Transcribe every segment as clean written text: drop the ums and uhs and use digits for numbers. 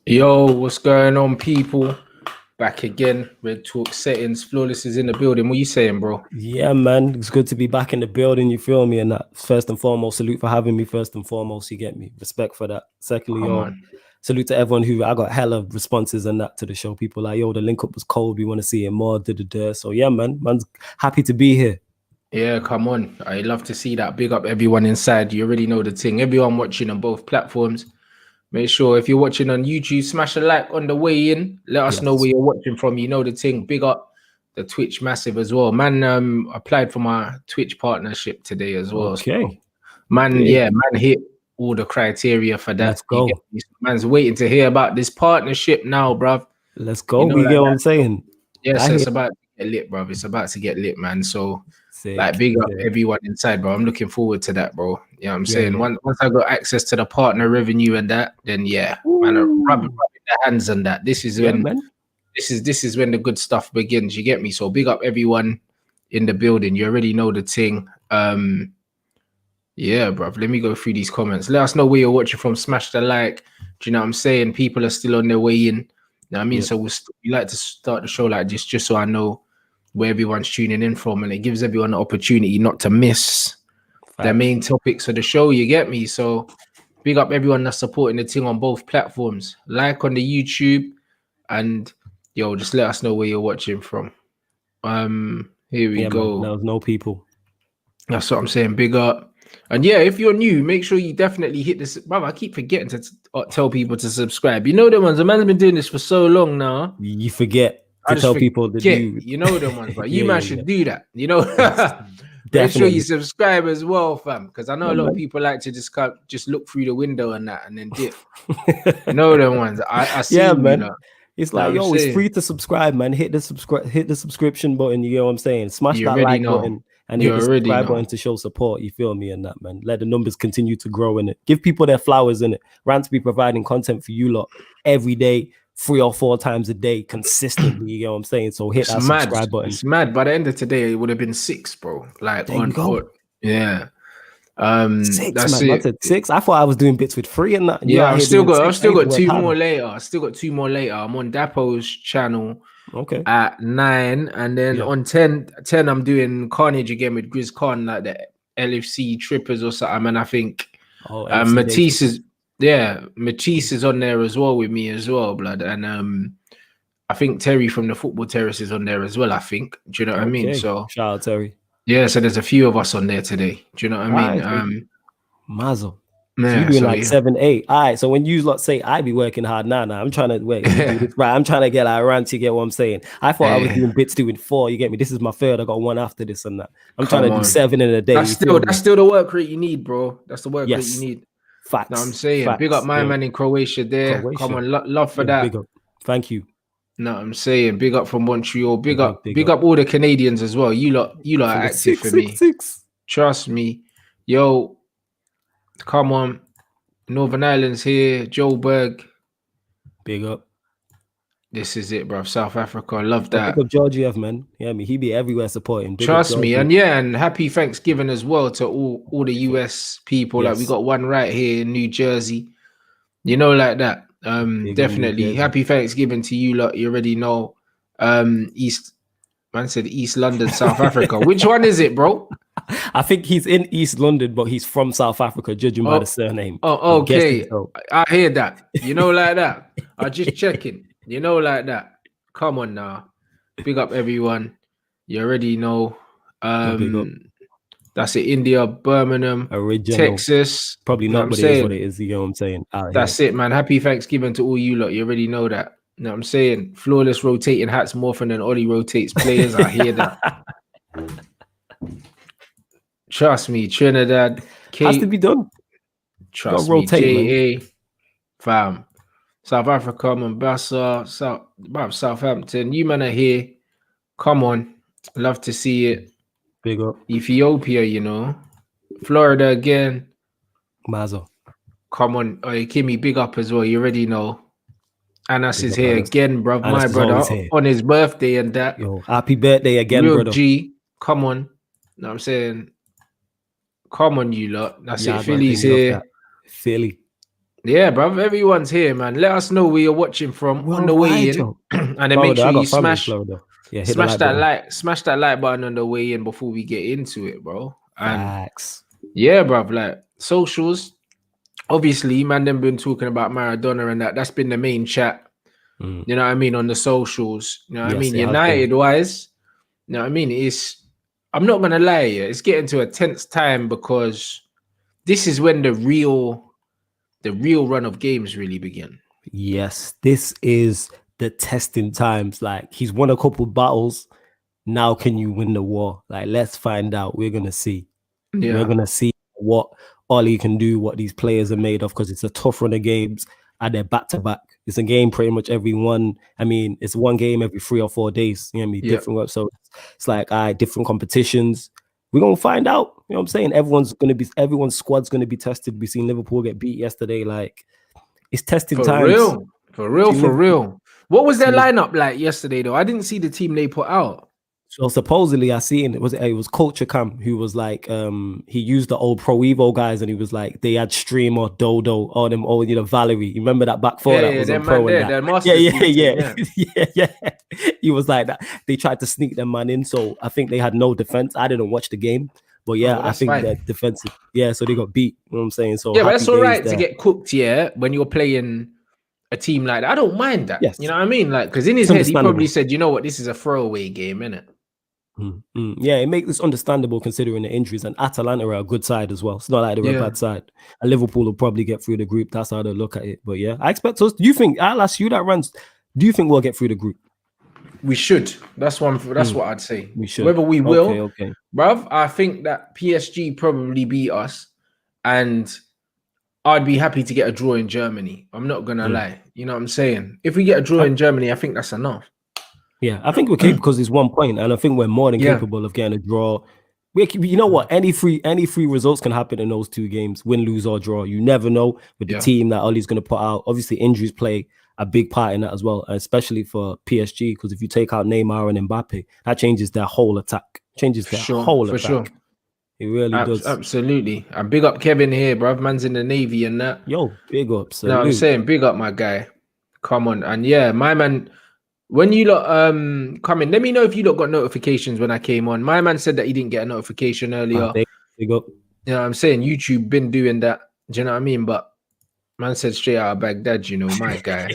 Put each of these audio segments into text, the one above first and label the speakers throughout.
Speaker 1: Yo, what's going on, people? Back again. Red Talk settings. Flawless is in the building. What you saying, bro?
Speaker 2: Yeah, man. It's good to be back in the building. You feel me? And that, first and foremost, salute for having me. First and foremost, you get me. Respect for that. Secondly,
Speaker 1: Come on.
Speaker 2: salute to everyone who I got hella responses and that to the show. People like, yo, the link up was cold. We want to see it more. So yeah, man's happy to be here.
Speaker 1: Yeah, come on. I love to see that. Big up everyone inside. You already know the thing. Everyone watching on both platforms. Make sure if you're watching on YouTube, smash a like on the way in. Let us know where you're watching from. You know the thing. Big up the Twitch massive as well. Man, applied for my Twitch partnership today as well.
Speaker 2: Okay.
Speaker 1: So, man hit all the criteria for that.
Speaker 2: Let's go.
Speaker 1: Man's waiting to hear about this partnership now, bruv.
Speaker 2: Let's go. You get what I'm saying?
Speaker 1: Yes, it's about to get lit, bruv. It's about to get lit, man. So, big up everyone inside, bro. I'm looking forward to that, bro. You know what I'm saying? Once I got access to the partner revenue and that, then man, I'm rubbing their hands on that. This is when this is when the good stuff begins. You get me? So big up everyone in the building. You already know the thing. Yeah, bro. Let me go through these comments. Let us know where you're watching from. Smash the like. Do you know what I'm saying? People are still on their way in. You know what I mean? So we like to start the show like this just so I know where everyone's tuning in from, and it gives everyone an opportunity not to miss their main topics of the show. You get me? So big up everyone that's supporting the thing on both platforms. Like on the YouTube, and yo, just let us know where you're watching from. Here we go.
Speaker 2: There was no people.
Speaker 1: That's what I'm saying. Big up. And yeah, if you're new, make sure you definitely hit this. Brother, I keep forgetting to tell people to subscribe. You know the ones. The man's been doing this for so long now.
Speaker 2: You forget to tell people that
Speaker 1: you know the ones, but you should do that. You know, make sure you subscribe as well, fam. Because I know a lot of people like to just look through the window and that, and then dip. You know the ones. I see.
Speaker 2: Yeah, man.
Speaker 1: You know.
Speaker 2: It's like, yo, it's free to subscribe, man. Hit the subscription button. You know what I'm saying? Smash that like button and hit the subscribe button to show support. You feel me? And that, man. Let the numbers continue to grow in it. Give people their flowers in it. Rants be providing content for you lot every day, 3 or 4 times a day, consistently. You know what I'm saying? So hit that subscribe button.
Speaker 1: It's mad. By the end of today, it would have been 6, bro. Like
Speaker 2: there you go.
Speaker 1: Yeah.
Speaker 2: 6,
Speaker 1: that's
Speaker 2: man.
Speaker 1: it.
Speaker 2: I said 6. I thought I was doing bits with 3 and that.
Speaker 1: Yeah, I've still got 2 more later. I'm on Dapo's channel.
Speaker 2: Okay.
Speaker 1: At 9, and then on 10, I'm doing Carnage again with Grizz Khan, like the LFC trippers or something. And I think Matisse is on there as well with me as well, blood. And I think Terry from the Football Terrace is on there as well. I think. Do you know what I mean? So
Speaker 2: shout out Terry.
Speaker 1: Yeah, so there's a few of us on there today. Do you know what I mean?
Speaker 2: Mazel. So you're doing like 7, 8. All right. So when you lot say I be working hard, I'm trying to wait. Right. I'm trying to get like Rants. You get what I'm saying? I thought I was doing bits doing 4. You get me? This is my 3rd. I got 1 after this and that. I'm trying to do 7 in a day.
Speaker 1: That's still the work rate you need, bro. That's the work rate you need.
Speaker 2: Facts.
Speaker 1: Know what I'm saying? Big up my man in Croatia there. Come on, love for that.
Speaker 2: Big up. Thank you.
Speaker 1: No, I'm saying big up from Montreal. Big up all the Canadians as well. You lot are active for me. Trust me. Yo, come on. Northern Ireland's here. Joburg.
Speaker 2: Big up.
Speaker 1: This is it, bro. South Africa. Love that.
Speaker 2: Big up Georgiev, man. Yeah, he be everywhere supporting.
Speaker 1: Trust me. And happy Thanksgiving as well to all the US people. Like we got one right here in New Jersey. You know, like that. Definitely happy Thanksgiving to you lot. You already know. East London, South Africa. Which one is it, bro?
Speaker 2: I think he's in East London, but he's from South Africa, judging by the surname.
Speaker 1: Oh, okay. I hear that. You know, like that. I'm just checking. You know, like that. Come on now. Big up everyone. You already know. That's it. India, Birmingham, original. Texas.
Speaker 2: Probably not, but it is what it is. You know what I'm saying?
Speaker 1: That's it, man. Happy Thanksgiving to all you lot. You already know that. You know what I'm saying? Flawless rotating hats more often than Ollie rotates players. I hear that. Trust me, Trinidad.
Speaker 2: Has to be done.
Speaker 1: Trust me, JA. Fam. South Africa, Mombasa, Southampton. You man are here. Come on. Love to see it.
Speaker 2: Big up.
Speaker 1: Ethiopia, you know. Florida again.
Speaker 2: Mazel.
Speaker 1: Come on. Kimmy, big up as well. You already know. Anas is here again, bro. My brother on his birthday and that.
Speaker 2: Yo, happy birthday again,
Speaker 1: Real
Speaker 2: brother.
Speaker 1: G. Come on. Know what I'm saying? Come on, you lot. That's it. Philly's here.
Speaker 2: Philly.
Speaker 1: Yeah, bruv. Everyone's here, man. Let us know where you're watching from on the way in, and then
Speaker 2: Florida,
Speaker 1: make sure you smash
Speaker 2: smash
Speaker 1: that like button on the way in before we get into it, bro. And
Speaker 2: facts.
Speaker 1: Yeah, bruv. Like socials, obviously, man. Them been talking about Maradona and that's been the main chat. You know what I mean, on the socials. You know what I mean, United wise. You know what I mean. I'm not gonna lie, it's getting to a tense time because this is when the real run of games really begin.
Speaker 2: Yes, this is the testing times. Like, he's won a couple battles. Now can you win the war? Like, let's find out. We're gonna see. Yeah. We're gonna see what Ollie can do, what these players are made of, because it's a tough run of games and they're back to back. It's a game pretty much every one. I mean, it's one game every 3 or 4 days. You know what I mean? Different work. So it's like different competitions. We're gonna find out. You know what I'm saying? Everyone's squad's gonna be tested. We seen Liverpool get beat yesterday. Like, it's testing times.
Speaker 1: For real. What was their lineup like yesterday though? I didn't see the team they put out.
Speaker 2: So supposedly I seen it was Culture Cam who was like he used the old Pro Evo guys and he was like they had Stream or Dodo or them all, you know, Valerie. You remember that back four that was on Pro and that? Yeah. He was like that. They tried to sneak them man in, so I think they had no defense. I didn't watch the game, but I think they're defensive. Yeah, so they got beat. You know what I'm saying? So
Speaker 1: but that's all right to get cooked. Yeah, when you're playing a team like that, I don't mind that. Yes. You know what I mean? Like, because in his head he probably said, you know what, this is a throwaway game, innit?
Speaker 2: Yeah, it makes this understandable considering the injuries, and Atalanta are a good side as well. It's not like they're a bad side. And Liverpool will probably get through the group. That's how they look at it. But yeah, I expect us. Do you think? I'll ask you that, Rants. Do you think we'll get through the group?
Speaker 1: We should. That's what I'd say.
Speaker 2: We should.
Speaker 1: Whether we will, bruv, I think that PSG probably beat us, and I'd be happy to get a draw in Germany. I'm not gonna lie. You know what I'm saying? If we get a draw in Germany, I think that's enough.
Speaker 2: Yeah, I think we're capable because it's 1 point, and I think we're more than capable of getting a draw. You know what? Any free results can happen in those 2 games, win, lose, or draw. You never know with the team that Ollie's going to put out. Obviously, injuries play a big part in that as well, especially for PSG, because if you take out Neymar and Mbappe, that changes their whole attack. For sure. It really does.
Speaker 1: Absolutely. And big up Kevin here, bruv. Man's in the Navy and that.
Speaker 2: Yo, big up.
Speaker 1: No, I'm saying big up my guy. Come on. And yeah, my man... When you lot come in, let me know if you lot got notifications when I came on. My man said that he didn't get a notification earlier.
Speaker 2: You know
Speaker 1: what I'm saying? YouTube been doing that. Do you know what I mean? But man said straight out of Baghdad, you know, my guy.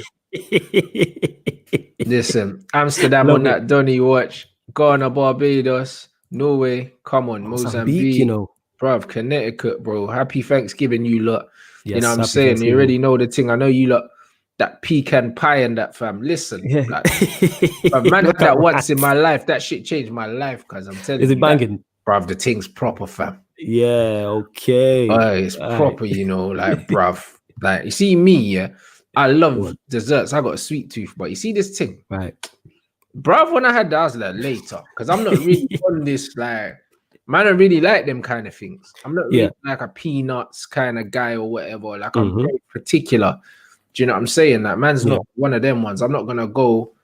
Speaker 1: Listen, Amsterdam on that Donny watch. Ghana, Barbados, Norway. Come on, Mozambique,
Speaker 2: you know.
Speaker 1: Bruv, Connecticut, bro. Happy Thanksgiving, you lot. Yes, you know what I'm saying? You already know the thing. I know you lot. That pecan pie and that, fam. Listen, like, man had that once in my life. That shit changed my life, because I'm telling you.
Speaker 2: Is it banging?
Speaker 1: Bruv, the thing's proper, fam.
Speaker 2: Yeah, okay.
Speaker 1: It's proper, you know, like, bruv. Like, you see me, yeah? I love desserts. I got a sweet tooth, but you see this thing?
Speaker 2: Right.
Speaker 1: Bruv, when I had that, I was like, later. Because I'm not really on this, like, man, I really like them kind of things. I'm not really like a peanuts kind of guy or whatever. Like, I'm very particular. Do you know what I'm saying? That man's not one of them ones. I'm not gonna go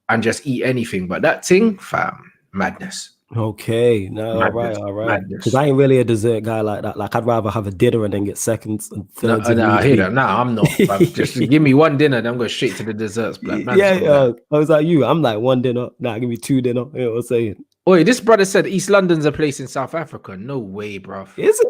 Speaker 1: and just eat anything. But that thing, fam, madness.
Speaker 2: Okay, no, madness, all right. Because I ain't really a dessert guy like that. Like, I'd rather have a dinner and then get seconds and thirds.
Speaker 1: I hear that. Nah, I'm not. Just give me one dinner, then I'm going straight to the desserts.
Speaker 2: I was like you. I'm like one dinner. Nah, give me 2 dinner. You know what I'm saying?
Speaker 1: Oi, this brother said East London's a place in South Africa. No way, bro.
Speaker 2: Is it?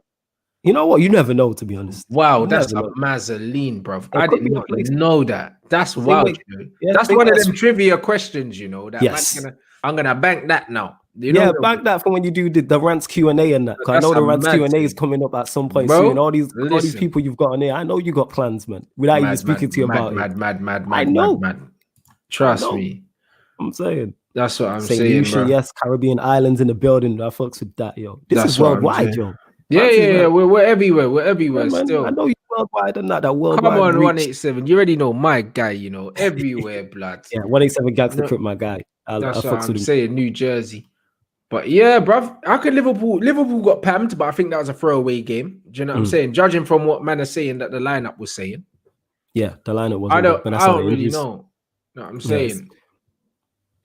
Speaker 2: You know what? You never know, to be honest.
Speaker 1: Wow, that's a mazzoline, bro. I didn't know that. That's wild. That's one of them trivia questions, you know. That I'm gonna bank that now. You know,
Speaker 2: bank that for when you do the Rants Q&A and that. I know the Rants Q&A is coming up at some point soon. All these people you've got on here, I know you got plans, man. Without even speaking to you about it. Mad.
Speaker 1: Trust me.
Speaker 2: I'm saying.
Speaker 1: That's what I'm saying, bro.
Speaker 2: Yes, Caribbean islands in the building. I fucks with that, yo. This is worldwide, yo.
Speaker 1: Yeah. We're everywhere. We're everywhere still.
Speaker 2: I know you're worldwide and that worldwide.
Speaker 1: Come on, 187. You already know my guy, you know, everywhere, blood.
Speaker 2: Yeah, 187 Gangster Crip, my guy.
Speaker 1: That's what I'm saying, New Jersey. But yeah, bruv, how could Liverpool got pammed, but I think that was a throwaway game. Do you know what I'm saying? Judging from what man is saying that the lineup was saying.
Speaker 2: Yeah, the lineup was.
Speaker 1: I don't really know. No, I'm saying.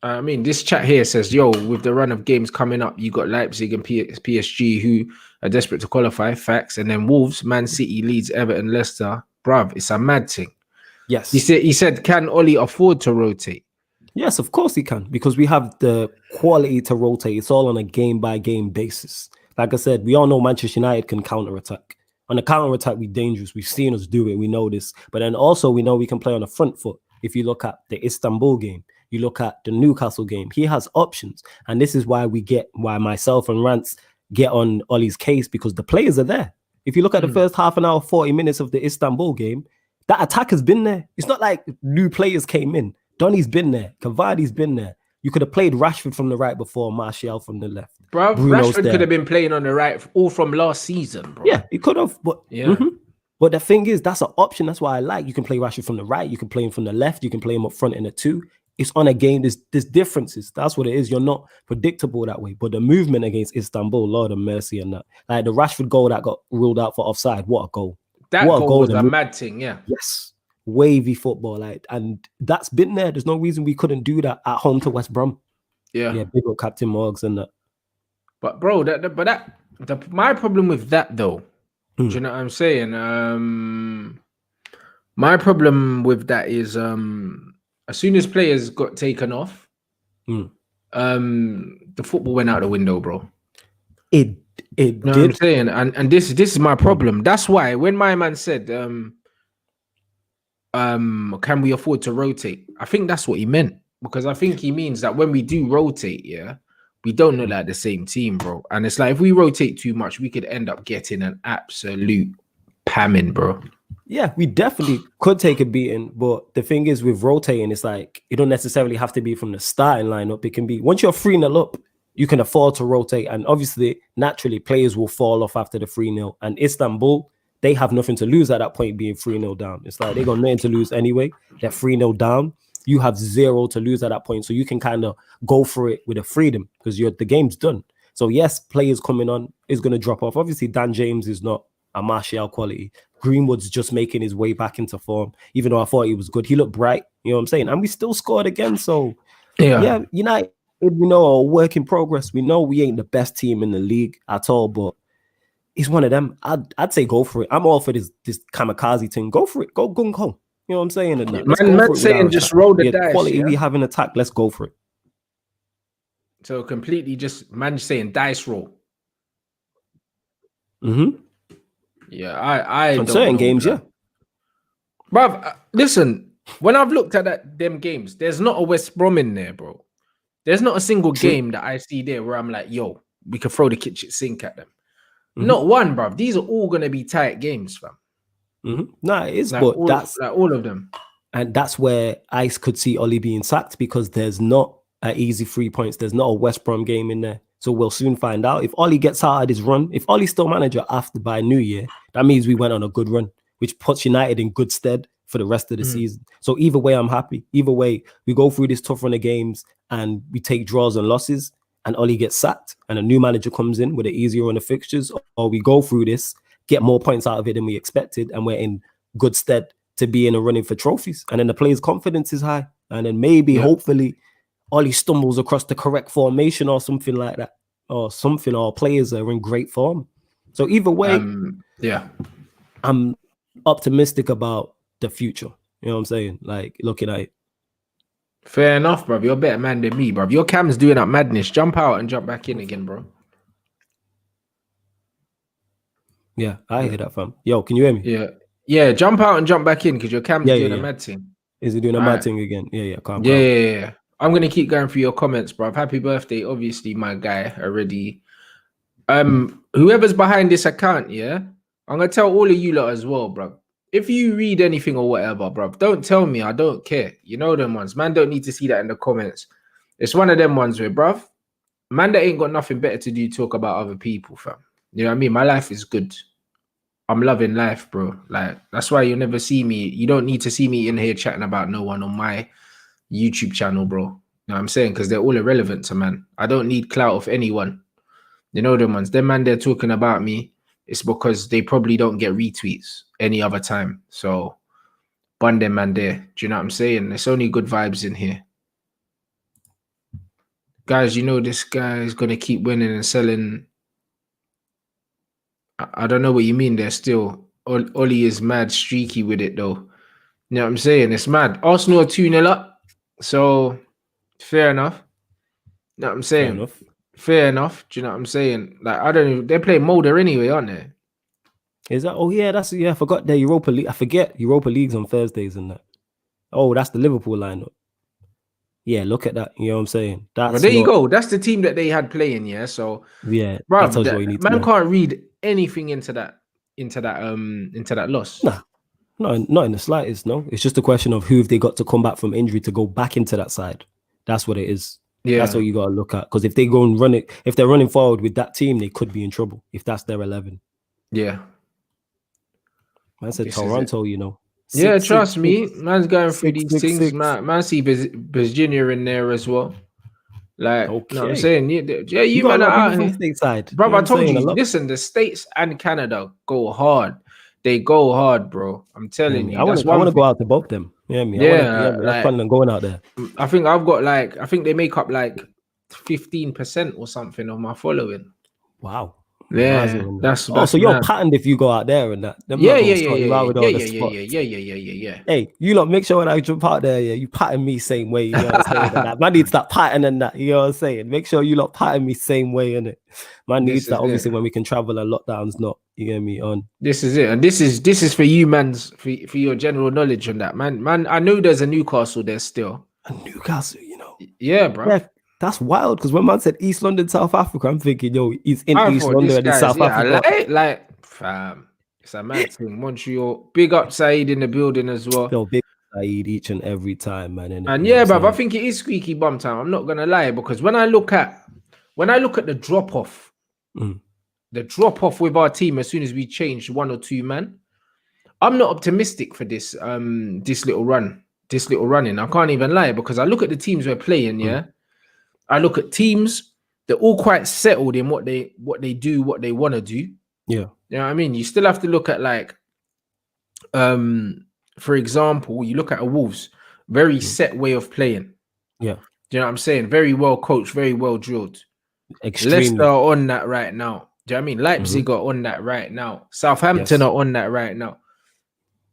Speaker 1: I mean, this chat here says, yo, with the run of games coming up, you got Leipzig and PSG who are desperate to qualify, facts. And then Wolves, Man City, Leeds, Everton, Leicester. Bruv, it's a mad thing.
Speaker 2: Yes.
Speaker 1: He said, can Oli afford to rotate?
Speaker 2: Yes, of course he can, because we have the quality to rotate. It's all on a game-by-game basis. Like I said, we all know Manchester United can counter-attack. On the counter-attack, we're dangerous. We've seen us do it. We know this. But then also, we know we can play on the front foot. If you look at the Istanbul game, you look at the Newcastle game, he has options. And this is why why myself and Rants get on Ollie's case, because the players are there. If you look at the first half an hour, 40 minutes of the Istanbul game, that attack has been there. It's not like new players came in. Donny's been there. Cavadi's been there. You could have played Rashford from the right before, Martial from the left.
Speaker 1: Bro, Rashford could have been playing on the right all from last season, bro.
Speaker 2: Yeah, he could have. But yeah. But the thing is, that's an option. That's why I like. You can play Rashford from the right. You can play him from the left. You can play him up front in a 2. It's on a game. There's differences. That's what it is. You're not predictable that way. But the movement against Istanbul, Lord of mercy, and that. Like the Rashford goal that got ruled out for offside. What a goal.
Speaker 1: That goal was a mad thing, yeah.
Speaker 2: Yes. Wavy football, and that's been there. There's no reason we couldn't do that at home to West Brom.
Speaker 1: Yeah,
Speaker 2: big up Captain Morgs and that.
Speaker 1: But bro, my problem with that though, do you know what I'm saying? My problem with that is as soon as players got taken off, the football went out the window, bro.
Speaker 2: It
Speaker 1: you know what I'm saying? And this is my problem. That's why when my man said can we afford to rotate? I think that's what he meant, because I think he means that when we do rotate, we don't look like the same team, bro. And it's like if we rotate too much, we could end up getting an absolute pamming, bro.
Speaker 2: Yeah, we definitely could take a beating, but the thing is with rotating, it's like you don't necessarily have to be from the starting lineup. It can be once you're 3-0 up, you can afford to rotate, and obviously, naturally, players will fall off after the 3-0. And Istanbul, they have nothing to lose at that point being 3-0 down. It's like they got nothing to lose anyway. They're 3-0 down. You have 0 to lose at that point. So you can kind of go for it with a freedom because the game's done. So yes, players coming on is going to drop off. Obviously, Dan James is not a Martial quality. Greenwood's just making his way back into form, even though I thought he was good. He looked bright, you know what I'm saying? And we still scored again. So yeah, United, we know, a work in progress. We know we ain't the best team in the league at all, but it's one of them. I'd say go for it. I'm all for this kamikaze thing. Go for it. Go gung ho. You know what I'm saying? And
Speaker 1: man saying just roll the dice.
Speaker 2: Quality we have in attack. Let's go for it.
Speaker 1: So completely just man saying dice roll. Yeah, I
Speaker 2: on certain games, yeah.
Speaker 1: Bruv, listen, when I've looked at them games, there's not a West Brom in there, bro. There's not a single game that I see there where I'm like, yo, we can throw the kitchen sink at them. Not one, bruv. These are all going to be tight games, fam.
Speaker 2: No, it is,
Speaker 1: like
Speaker 2: but
Speaker 1: that's like all of them.
Speaker 2: And that's where I could see Ollie being sacked, because there's not an easy 3 points. There's not a West Brom game in there. So we'll soon find out. If Ollie gets out of his run, if Ollie's still manager by New Year, that means we went on a good run, which puts United in good stead for the rest of the season. So either way, I'm happy. Either way, we go through this tough run of games and we take draws and losses, and Ollie gets sacked and a new manager comes in with an easier run of fixtures, or we go through this, get more points out of it than we expected, and we're in good stead to be in a running for trophies. And then the players' confidence is high. And then maybe, hopefully, Ollie stumbles across the correct formation or something like that. Or players are in great form. So either way, I'm optimistic about the future. You know what I'm saying? Like, looking at it.
Speaker 1: Fair enough, bro. You're a better man than me, bro. Your cam's doing that madness. Jump out and jump back in again, bro.
Speaker 2: Yeah, I hear that, fam. Yo, can you hear me?
Speaker 1: Yeah, jump out and jump back in because your cam's doing a mad thing.
Speaker 2: Is it doing a mad thing again? Calm.
Speaker 1: Yeah. I'm going to keep going through your comments, bro. Happy birthday, obviously, my guy, already. Whoever's behind this account, I'm going to tell all of you lot as well, bro. If you read anything or whatever, bro, don't tell me. I don't care. You know them ones. Man don't need to see that in the comments. It's one of them ones where, bro, man that ain't got nothing better to do talk about other people, fam. You know what I mean? My life is good. I'm loving life, bro. Like, that's why you'll never see me. You don't need to see me in here chatting about no one on my YouTube channel, bro. You know what I'm saying? Because they're all irrelevant to man. I don't need clout of anyone. You know them ones. Them man, they're talking about me. It's because they probably don't get retweets any other time. So, bun them man there. Do you know what I'm saying? There's only good vibes in here. guys, you know this guy is gonna keep winning and selling. I don't know what you mean. They're still Ollie is mad streaky with it though. You know what I'm saying? It's mad. Arsenal are 2-0 up, so fair enough. You know what I'm saying? Fair enough. Do you know what I'm saying? Like I don't know. They're playing Mulder anyway, aren't they?
Speaker 2: Is that? Oh yeah, that's I forgot their Europa League. I forget Europa League's on Thursdays and that. Oh, that's the Liverpool lineup. Yeah, look at that. You know what I'm saying? That's
Speaker 1: well, there you go. That's the team that they had playing. Yeah. So
Speaker 2: yeah,
Speaker 1: bruv,
Speaker 2: that tells you what you need to know.
Speaker 1: Man can't read anything into that loss.
Speaker 2: Nah, not in the slightest. No, it's just a question of who have they got to come back from injury to go back into that side. That's what it is. Yeah, that's what you got to look at. Because if they go and run it, if they're running forward with that team, they could be in trouble if that's their 11.
Speaker 1: Yeah.
Speaker 2: Man said Toronto, you know.
Speaker 1: Yeah, trust me. Man's going through these things. Man see Virginia in there as well. Like, okay. You know what I'm saying? Yeah, you man are out here.
Speaker 2: Stateside.
Speaker 1: Bro, I told you, listen, the States and Canada go hard. They go hard, bro. I'm telling you.
Speaker 2: I want to go out to both them. Yeah, I'm planning on going out there.
Speaker 1: I think I've got I think they make up 15% or something of my following.
Speaker 2: Wow.
Speaker 1: Yeah, that's
Speaker 2: so you're patterned if you go out there and that.
Speaker 1: Yeah.
Speaker 2: Hey, you lot make sure when I jump out there, you pattern me same way. You know what I'm saying? Man needs that pattern and that. You know what I'm saying? Make sure you lot pattern me same way, innit? Man needs that obviously when we can travel and lockdowns not. You get me on.
Speaker 1: This is it, and this is for you, for your general knowledge on that, man. I know there's a Newcastle there still.
Speaker 2: A Newcastle, you know.
Speaker 1: Yeah, bro.
Speaker 2: Yeah. That's wild because when man said East London, South Africa, I'm thinking, he's in East London and in South Africa.
Speaker 1: Fam, it's a mad thing. Montreal, big up Saeed in the building as well.
Speaker 2: Yo, big Saeed each and every time, man.
Speaker 1: And yeah, bruv, I think it is squeaky bum time. I'm not gonna lie, because when I look at the drop off, with our team as soon as we change 1 or 2 man, I'm not optimistic for this little running. I can't even lie, because I look at the teams we're playing, yeah. I look at teams, they're all quite settled in what they do, what they want to do.
Speaker 2: Yeah.
Speaker 1: You know what I mean? You still have to look at for example, you look at a Wolves, very set way of playing.
Speaker 2: Yeah.
Speaker 1: Do you know what I'm saying? Very well coached, very well drilled.
Speaker 2: Extremely.
Speaker 1: Leicester are on that right now. Do you know what I mean? Leipzig are on that right now. Southampton are on that right now.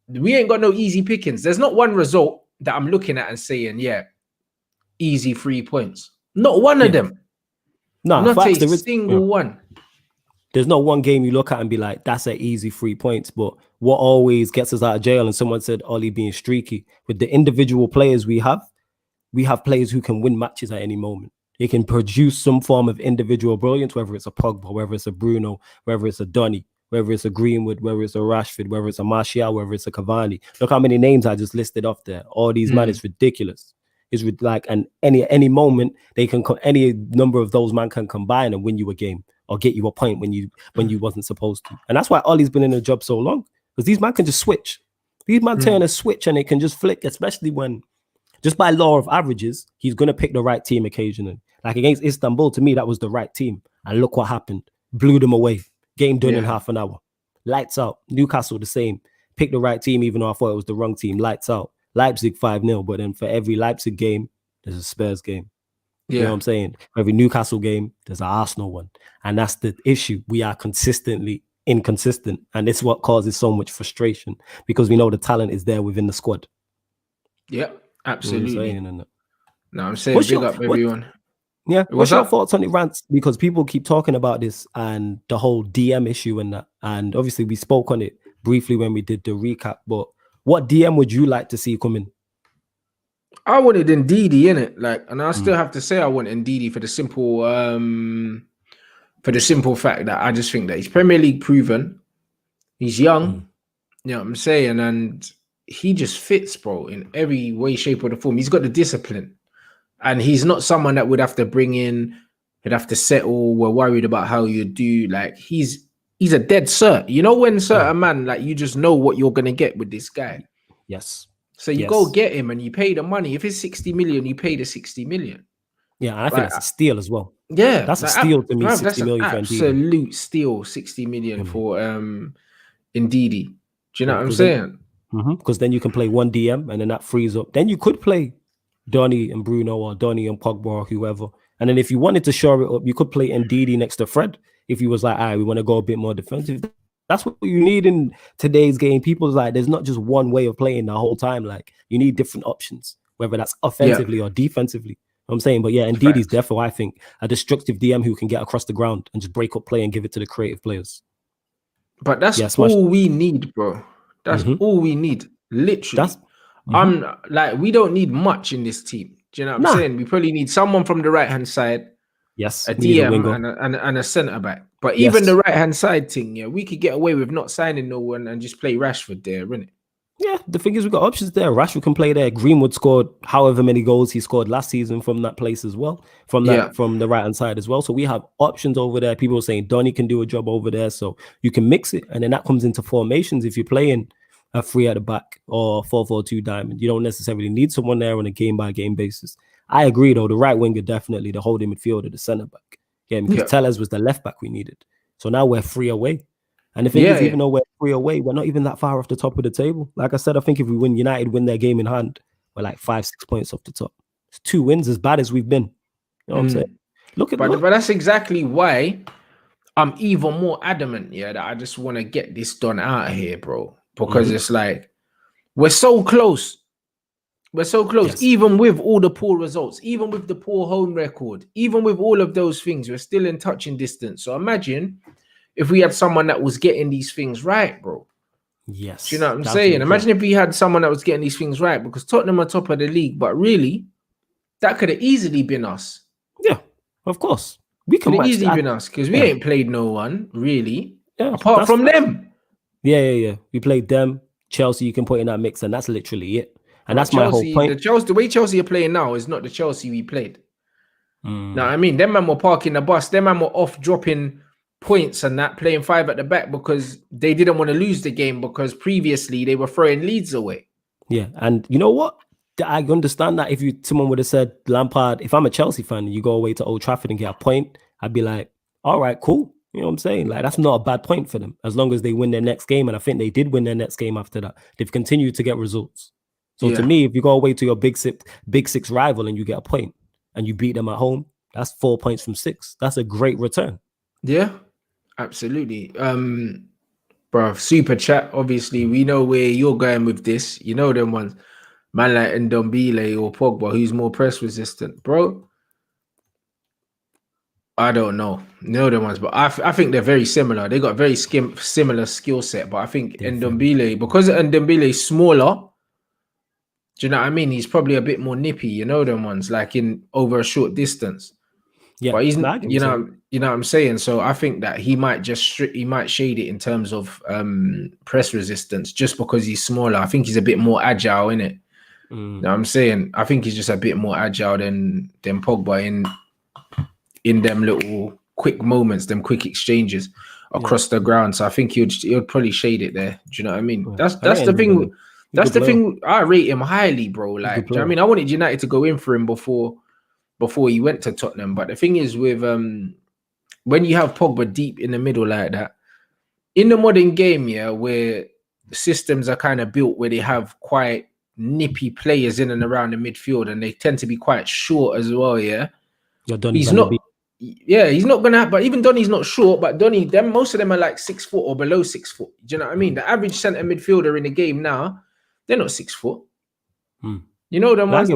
Speaker 1: We ain't got no easy pickings. There's not one result that I'm looking at and saying, yeah, easy 3 points. Not one of them.
Speaker 2: No,
Speaker 1: not a single one.
Speaker 2: There's not one game you look at and be like, that's an easy 3 points. But what always gets us out of jail, and someone said Ollie being streaky, with the individual players we have players who can win matches at any moment. They can produce some form of individual brilliance, whether it's a Pogba, whether it's a Bruno, whether it's a Donny, whether it's a Greenwood, whether it's a Rashford, whether it's a Martial, whether it's a Cavani. Look how many names I just listed off there. All these man, it's ridiculous. It's and any moment they can any number of those man can combine and win you a game or get you a point when you wasn't supposed to. And that's why Ollie's been in the job so long, because these man can just switch. These man turn a switch and it can just flick, especially when just by law of averages, he's gonna pick the right team occasionally. Like against Istanbul, to me, that was the right team. And look what happened. Blew them away. Game done in half an hour. Lights out. Newcastle the same. Picked the right team, even though I thought it was the wrong team. Lights out. Leipzig 5-0, but then for every Leipzig game, there's a Spurs game. You know what I'm saying? For every Newcastle game, there's an Arsenal one. And that's the issue. We are consistently inconsistent. And it's what causes so much frustration, because we know the talent is there within the squad.
Speaker 1: Yeah, absolutely.
Speaker 2: You know
Speaker 1: I'm saying big up everyone.
Speaker 2: What's your thoughts on the rants? Because people keep talking about this and the whole DM issue and that. And obviously we spoke on it briefly when we did the recap, but what DM would you like to see come in?
Speaker 1: I wanted Ndidi in it, and I still have to say I want Ndidi for the simple fact that I just think that he's Premier League proven, he's young, you know what I'm saying, and he just fits, bro, in every way, shape, or the form. He's got the discipline, and he's not someone that would have to bring in, he'd have to settle. We're worried about how you do. He's a dead cert. You know when certain man, you just know what you're gonna get with this guy.
Speaker 2: Yes.
Speaker 1: So you go get him and you pay the money. If it's 60 million, you pay the 60 million.
Speaker 2: Yeah, and I think that's a steal as well.
Speaker 1: Yeah,
Speaker 2: that's a steal to me. 60 million
Speaker 1: for absolute steal. 60 million for Ndidi. Do you know what I'm saying?
Speaker 2: Because then you can play one DM and then that frees up. Then you could play Donny and Bruno or Donny and Pogba or whoever, And then if you wanted to shore it up, you could play Ndidi next to Fred. If he was like, all right, we want to go a bit more defensive. That's what you need in today's game. People's like, there's not just one way of playing the whole time. Like, you need different options, whether that's offensively or defensively. You know what I'm saying? But yeah, Ndidi's definitely, I think, a destructive DM who can get across the ground and just break up play and give it to the creative players.
Speaker 1: But that's all we need, bro. That's all we need. Literally. I'm like, we don't need much in this team. Do you know what I'm saying? We probably need someone from the right-hand side.
Speaker 2: Yes.
Speaker 1: A DM and a centre back. But even the right-hand side thing, yeah, we could get away with not signing no one and just play Rashford there, innit?
Speaker 2: Yeah, the thing is, we've got options there. Rashford can play there. Greenwood scored however many goals he scored last season from that place as well, from the right-hand side as well. So we have options over there. People are saying Donny can do a job over there. So you can mix it. And then that comes into formations. If you're playing a 3 at the back or 4-4-2 diamond, you don't necessarily need someone there on a game-by-game basis. I agree, though. The right winger, definitely. The holding midfielder, the centre-back. Yeah, because Tellez was the left-back we needed. So now we're 3 away. And the thing is, even though we're 3 away, we're not even that far off the top of the table. Like I said, I think if we win, United win their game in hand, we're like 5-6 points off the top. It's 2 wins as bad as we've been. You know what I'm saying? But
Speaker 1: that's exactly why I'm even more adamant, that I just want to get this done out of here, bro. Because it's like, we're so close. We're so close, even with all the poor results, even with the poor home record, even with all of those things, we're still in touching distance. So imagine if we had someone that was getting these things right, bro.
Speaker 2: Yes.
Speaker 1: Do you know what I'm saying? Imagine if we had someone that was getting these things right, because Tottenham are top of the league, but really, that could have easily been us.
Speaker 2: Yeah, of course. We could have
Speaker 1: easily been us, because we ain't played no one, really, apart from them.
Speaker 2: Yeah. We played them. Chelsea, you can put in that mix, and that's literally it. And that's my whole point.
Speaker 1: The way Chelsea are playing now is not the Chelsea we played. Now, I mean, them man were parking the bus. Them man were off dropping points and that, playing 5 at the back because they didn't want to lose the game because previously they were throwing leads away.
Speaker 2: Yeah, and you know what? I understand that if someone would have said, Lampard, if I'm a Chelsea fan and you go away to Old Trafford and get a point, I'd be like, all right, cool. You know what I'm saying? Like, that's not a bad point for them as long as they win their next game. And I think they did win their next game after that. They've continued to get results. So to me, if you go away to your big six rival and you get a point and you beat them at home, that's 4 points from 6. That's a great return.
Speaker 1: Yeah, absolutely. Bro, super chat. Obviously, we know where you're going with this. You know them ones. Man like Ndombele or Pogba, who's more press resistant, bro. I don't know. No them ones, but I think they're very similar. They got very similar skill set, but I think Ndombele, because Ndombele is smaller. Do you know what I mean? He's probably a bit more nippy, you know them ones, like in over a short distance. Yeah, but he's not, you know what I'm saying? So I think that he might shade it in terms of press resistance just because he's smaller. I think he's a bit more agile, innit? You know what I'm saying? I think he's just a bit more agile than Pogba in them little quick moments, them quick exchanges across the ground. So I think he would probably shade it there. Do you know what I mean? Yeah. That's the thing. That's the thing. I rate him highly, bro. Like, do you know what I mean? I wanted United to go in for him before he went to Tottenham. But the thing is with when you have Pogba deep in the middle like that, in the modern game, where systems are kind of built where they have quite nippy players in and around the midfield and they tend to be quite short as well, he's not gonna have, but even Donny's not short, but most of them are like 6 foot or below 6 foot. Do you know what I mean? The average centre midfielder in the game now, they're not 6 foot. You know them ones.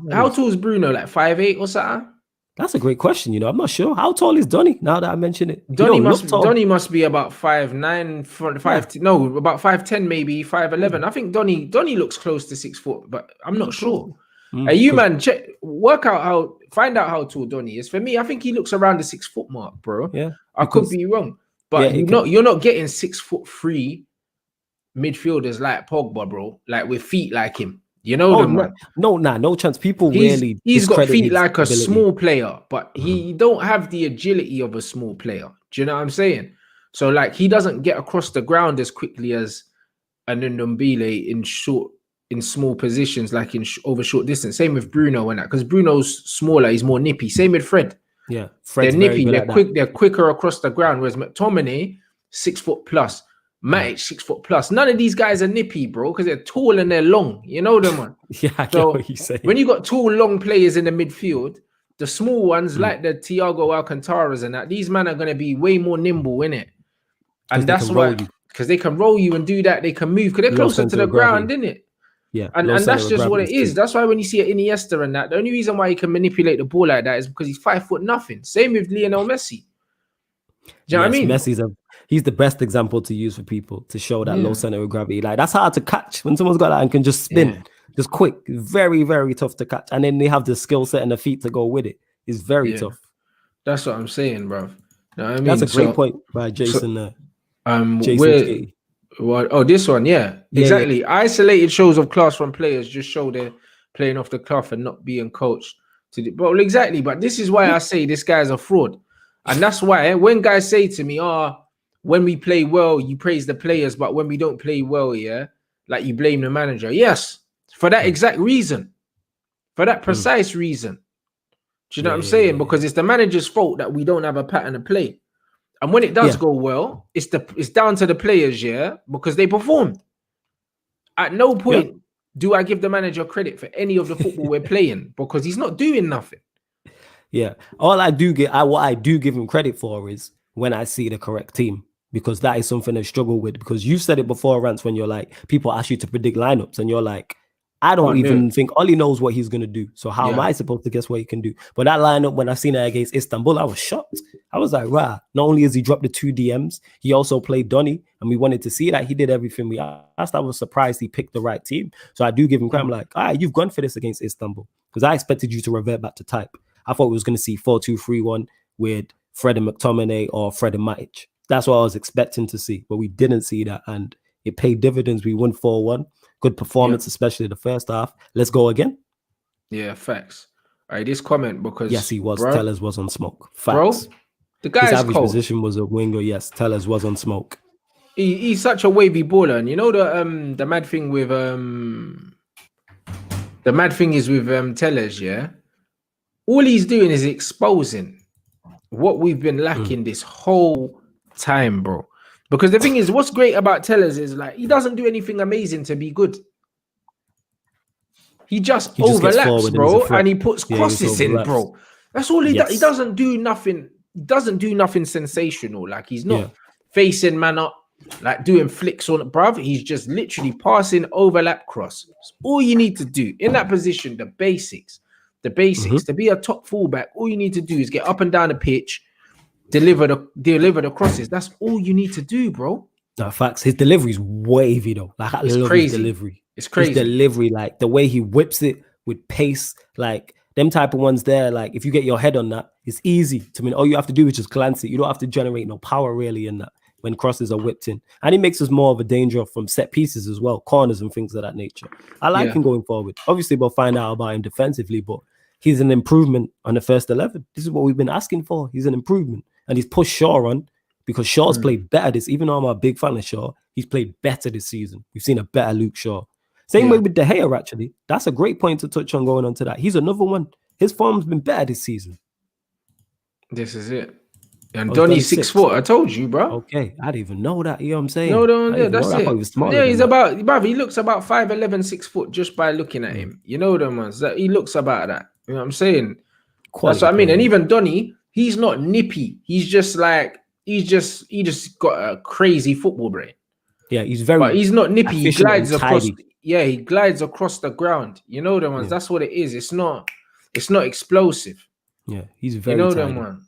Speaker 1: How tall is Bruno? Like 5'8" or something?
Speaker 2: That's a great question. You know, I'm not sure. How tall is Donny? Now that I mention it,
Speaker 1: Donny must be about 5'9", about 5'10", maybe 5'11". I think Donny looks close to 6 foot, but I'm not sure. Hey, you man, find out how tall Donny is. For me, I think he looks around the 6 foot mark, bro. Yeah, I could be wrong, but you're not getting 6'3" midfielders like Pogba, bro. Like with feet like him. You know
Speaker 2: no chance. People
Speaker 1: he's got feet like a small player, but he don't have the agility of a small player. Do you know what I'm saying? So like he doesn't get across the ground as quickly as an Ndombele in small positions, like over short distance. Same with Bruno and that, because Bruno's smaller, he's more nippy. Same with Fred.
Speaker 2: Yeah,
Speaker 1: Fred's they're nippy, they're quick, they're quicker across the ground. Whereas McTominay, 6 foot plus. Matic, 6 foot plus. None of these guys are nippy, bro, because they're tall and they're long. You know them, man.
Speaker 2: I get what you say.
Speaker 1: When you got tall, long players in the midfield, the small ones like the Thiago Alcantaras and that, these men are going to be way more nimble in it. And that's why, because they can roll you and do that, they can move, because they're closer to the ground, isn't it?
Speaker 2: Yeah.
Speaker 1: And that's just what it is. That's why when you see an Iniesta and that, the only reason why he can manipulate the ball like that is because he's 5'0". Same with Lionel Messi. Do you know what I mean?
Speaker 2: He's the best example to use for people to show that low center of gravity. Like, that's hard to catch when someone's got that and can just spin, just quick. Very, very tough to catch. And then they have the skill set and the feet to go with it. It's very tough.
Speaker 1: That's what I'm saying, bro. You know what I mean?
Speaker 2: That's a great point by Jason.
Speaker 1: Jason this one, exactly. Yeah. Isolated shows of class from players just show they're playing off the cuff and not being coached. But exactly. But this is why I say this guy's a fraud. And that's why when guys say to me, when we play well, you praise the players, but when we don't play well, like you blame the manager. Yes, for that exact reason, for that precise reason. Do you know what I'm saying? Because it's the manager's fault that we don't have a pattern of play. And when it does go well, it's down to the players, because they performed. At no point do I give the manager credit for any of the football we're playing, because he's not doing nothing.
Speaker 2: Yeah, what I do give him credit for is when I see the correct team, because that is something I struggle with. Because you've said it before, Rants, when you're like, people ask you to predict lineups, and you're like, I don't even think Oli knows what he's going to do. So how am I supposed to guess what he can do? But that lineup, when I seen it against Istanbul, I was shocked. I was like, wow, not only has he dropped the 2 DMs, he also played Donny, and we wanted to see that. He did everything we asked. I was surprised he picked the right team. So I do give him credit. I'm like, all right, you've gone for this against Istanbul, because I expected you to revert back to type. I thought we was going to see 4-2-3-1 with Fred and McTominay or Fred and Matic. That's what I was expecting to see, but we didn't see that, and it paid dividends. We won 4-1. Good performance, especially the first half. Let's go again.
Speaker 1: Yeah, facts. All right, this comment, because
Speaker 2: yes, he was. Tellers was on smoke. Facts.
Speaker 1: Bro, the guy's
Speaker 2: his average
Speaker 1: cold.
Speaker 2: Position was a winger. Yes, Tellers was on smoke.
Speaker 1: He's such a wavy baller, and you know the mad thing with Tellers, all he's doing is exposing what we've been lacking this whole time, bro. Because the thing is, what's great about Tellers is, like, he doesn't do anything amazing to be good. He just overlaps, bro, and he puts crosses in, bro. That's all he does. He doesn't do nothing. He doesn't do nothing sensational. Like, he's not facing man up, like doing flicks on it, bruv. He's just literally passing overlap cross. That's all you need to do in that position. The basics. To be a top fullback, all you need to do is get up and down the pitch, deliver the crosses. That's all you need to do, bro.
Speaker 2: No, facts. His delivery is wavy though. Like, I love his delivery.
Speaker 1: It's crazy.
Speaker 2: His delivery, like the way he whips it with pace, like them type of ones there. Like, if you get your head on that, it's easy to mean. All you have to do is just glance it. You don't have to generate no power really in that when crosses are whipped in. And he makes us more of a danger from set pieces as well, corners and things of that nature. I like him going forward. Obviously, we'll find out about him defensively, but he's an improvement on the first 11. This is what we've been asking for. He's an improvement. And he's pushed Shaw on, because Shaw's played better even though I'm a big fan of Shaw, he's played better this season. We've seen a better Luke Shaw. Same way with De Gea, actually. That's a great point to touch on going on to that. He's another one. His form's been better this season.
Speaker 1: This is it. And Donny's 6 foot. I told you, bro.
Speaker 2: Okay. I didn't even know that. You know what I'm saying?
Speaker 1: No, that's it. He's about, bruv, he looks about 5'11", 6 foot just by looking at him. You know them ones. That he looks about that. You know what I'm saying? That's what I mean. And even Donny, he's not nippy. He's just like, he just got a crazy football brain.
Speaker 2: Yeah, he's very.
Speaker 1: But he's not nippy. He glides across. He glides across the ground. You know them ones. That's what it is. It's not explosive.
Speaker 2: Yeah, he's very.
Speaker 1: You know them one.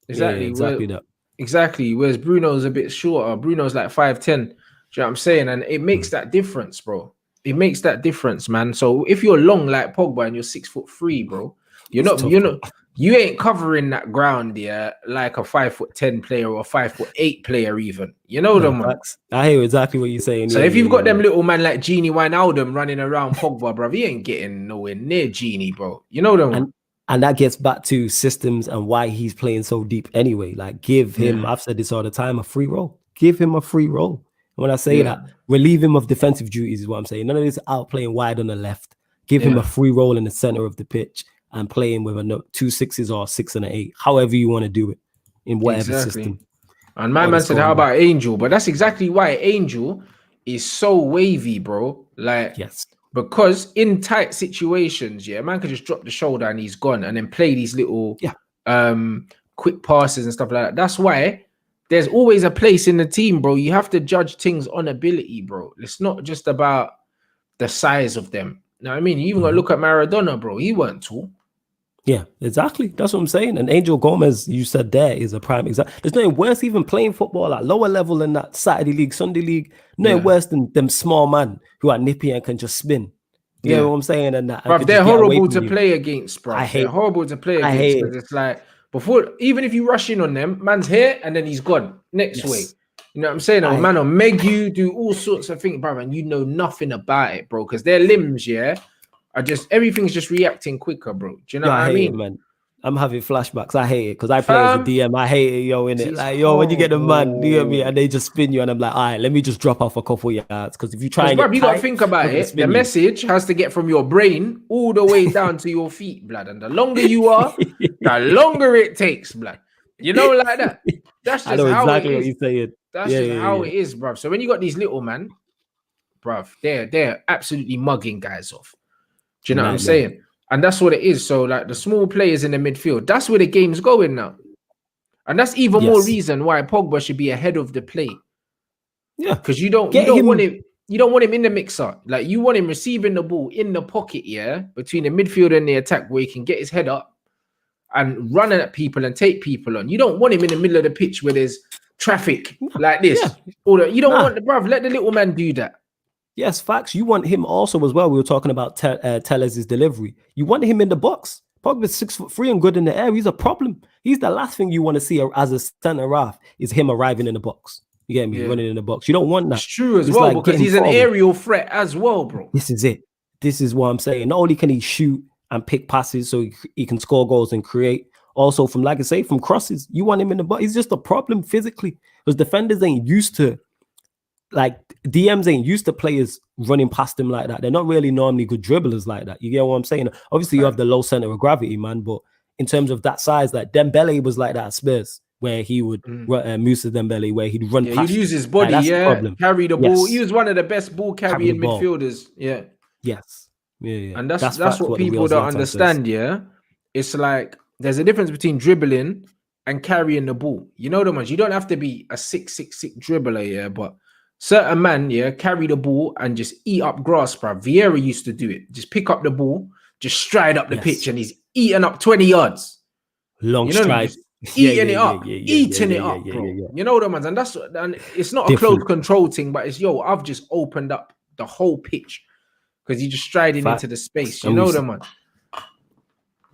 Speaker 1: Exactly.
Speaker 2: Yeah, exactly that.
Speaker 1: Exactly. Whereas Bruno's a bit shorter. Bruno's like 5'10". Do you know what I'm saying? And it makes that difference, bro. It makes that difference, man. So if you're long like Pogba and you're 6'3", bro, you ain't covering that ground like a 5'10" player or 5'8" player even. You know them ones.
Speaker 2: I hear exactly what you're saying.
Speaker 1: So if you've got them little man like Genie Wijnaldum running around Pogba, bro, he ain't getting nowhere near Genie, bro. You know them.
Speaker 2: And that gets back to systems and why he's playing so deep anyway. Like, give him, I've said this all the time, a free role. Give him a free role. And when I say that, relieve him of defensive duties is what I'm saying. None of this out playing wide on the left. Give him a free role in the center of the pitch and playing with 2 6s or 6 and an 8, however you want to do it in whatever system.
Speaker 1: And my man said, how about Angel? But that's exactly why Angel is so wavy, bro. Like, Because in tight situations, yeah, man could just drop the shoulder and he's gone, and then play these little quick passes and stuff like that. That's why there's always a place in the team, bro. You have to judge things on ability, bro. It's not just about the size of them. You know what I mean? You even got to look at Maradona, bro. He weren't tall.
Speaker 2: Yeah, exactly. That's what I'm saying. And Angel Gomez, you said there, is a prime example. There's nothing worse even playing football at lower level than that Saturday league, Sunday league. Nothing worse than them small man who are nippy and can just spin. You know what I'm saying? And that,
Speaker 1: bruv, they're horrible to play against, bro. They're horrible to play against because it's like before, even if you rush in on them, man's here and then he's gone next way. You know what I'm saying? A man will meg you, do all sorts of things, bro, and you know nothing about it, bro, because their limbs, are just everything's just reacting quicker, bro. Do you know what I mean?
Speaker 2: Man. I'm having flashbacks. I hate it because I play as a DM. I hate it, in it. Like, when you get the man, you know me, and they just spin you, and I'm like, all right, let me just drop off a couple yards. Because if you try,
Speaker 1: you got to think about it. The message has to get from your brain all the way down to your feet, blood. And the longer you are, the longer it takes, blood. You know, like that. That's just how it is. What you're saying. That's just how it is, bro. So when you got these little man, bro, they're absolutely mugging guys off. Do you know what I'm saying? And that's what it is. So, like, the small players in the midfield, that's where the game's going now. And that's even more reason why Pogba should be ahead of the play.
Speaker 2: Yeah.
Speaker 1: Because you don't want him in the mixer. Like, you want him receiving the ball in the pocket, between the midfield and the attack, where he can get his head up and run at people and take people on. You don't want him in the middle of the pitch where there's traffic like this. Yeah. You don't want the bruv, let the little man do that.
Speaker 2: Yes, facts. You want him also as well. We were talking about Tellez's delivery. You want him in the box. Pogba's 6'3" and good in the air. He's a problem. He's the last thing you want to see as a centre half is him arriving in the box. You get me? Running in the box. You don't want that.
Speaker 1: It's true as well, because he's an aerial threat as well, bro.
Speaker 2: This is it. This is what I'm saying. Not only can he shoot and pick passes so he can score goals and create, also from, like I say, from crosses. You want him in the box. He's just a problem physically because defenders ain't used to, like, DMs ain't used to players running past him like that. They're not really normally good dribblers like that. You get what I'm saying? Obviously, you have the low center of gravity, man. But in terms of that size, like Dembele was like that at Spurs, where he would Musa Dembele, where he'd run past.
Speaker 1: He'd use his body, carry the ball. He was one of the best ball carrying midfielders. Yeah.
Speaker 2: Yes. Yeah.
Speaker 1: And that's what people don't understand. Yeah. It's like there's a difference between dribbling and carrying the ball. You know the ones. You don't have to be a 6'6" dribbler, but certain man, carry the ball and just eat up grass, bro. Vieira used to do it. Just pick up the ball, just stride up the pitch, and he's eating up 20 yards.
Speaker 2: Long stride.
Speaker 1: Eating it up, bro. You know the ones, and it's not a close control thing, but it's I've just opened up the whole pitch because you just striding into the space. You know the ones.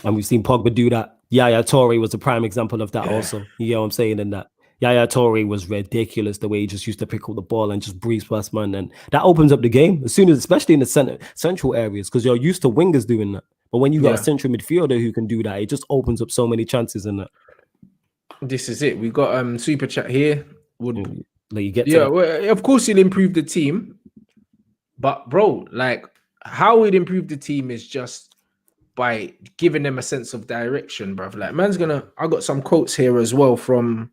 Speaker 2: And we've seen Pogba do that. Yaya Toure was a prime example of that also. You know what I'm saying? And that Yaya Toure was ridiculous the way he just used to pick up the ball and just breeze past man, and that opens up the game as soon as, especially in the central areas, because you're used to wingers doing that. But when you got a central midfielder who can do that, it just opens up so many chances in that.
Speaker 1: This is it. We got super chat here.
Speaker 2: Would let you get to
Speaker 1: well, of course he'll improve the team, but bro, like how he'd improve the team is just by giving them a sense of direction, bro. Like I got some quotes here as well from.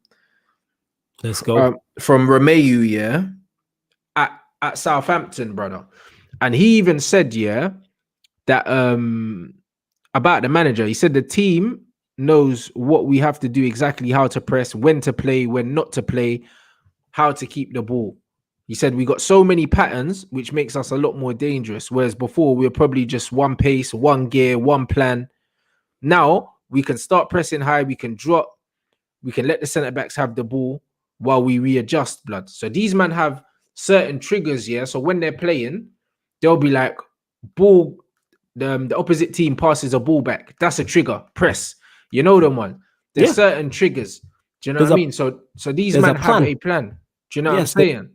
Speaker 2: Let's go.
Speaker 1: From Romeu, at Southampton, brother. And he even said, that about the manager. He said the team knows what we have to do, exactly how to press, when to play, when not to play, how to keep the ball. He said we got so many patterns, which makes us a lot more dangerous. Whereas before, we were probably just one pace, one gear, one plan. Now, we can start pressing high, we can drop, we can let the centre-backs have the ball while we readjust, blood. So these men have certain triggers, so when they're playing, they'll be like, ball, the opposite team passes a ball back. That's a trigger, press. You know them one. There's certain triggers. Do you know what I mean? So these men have a plan. Do you know what I'm saying?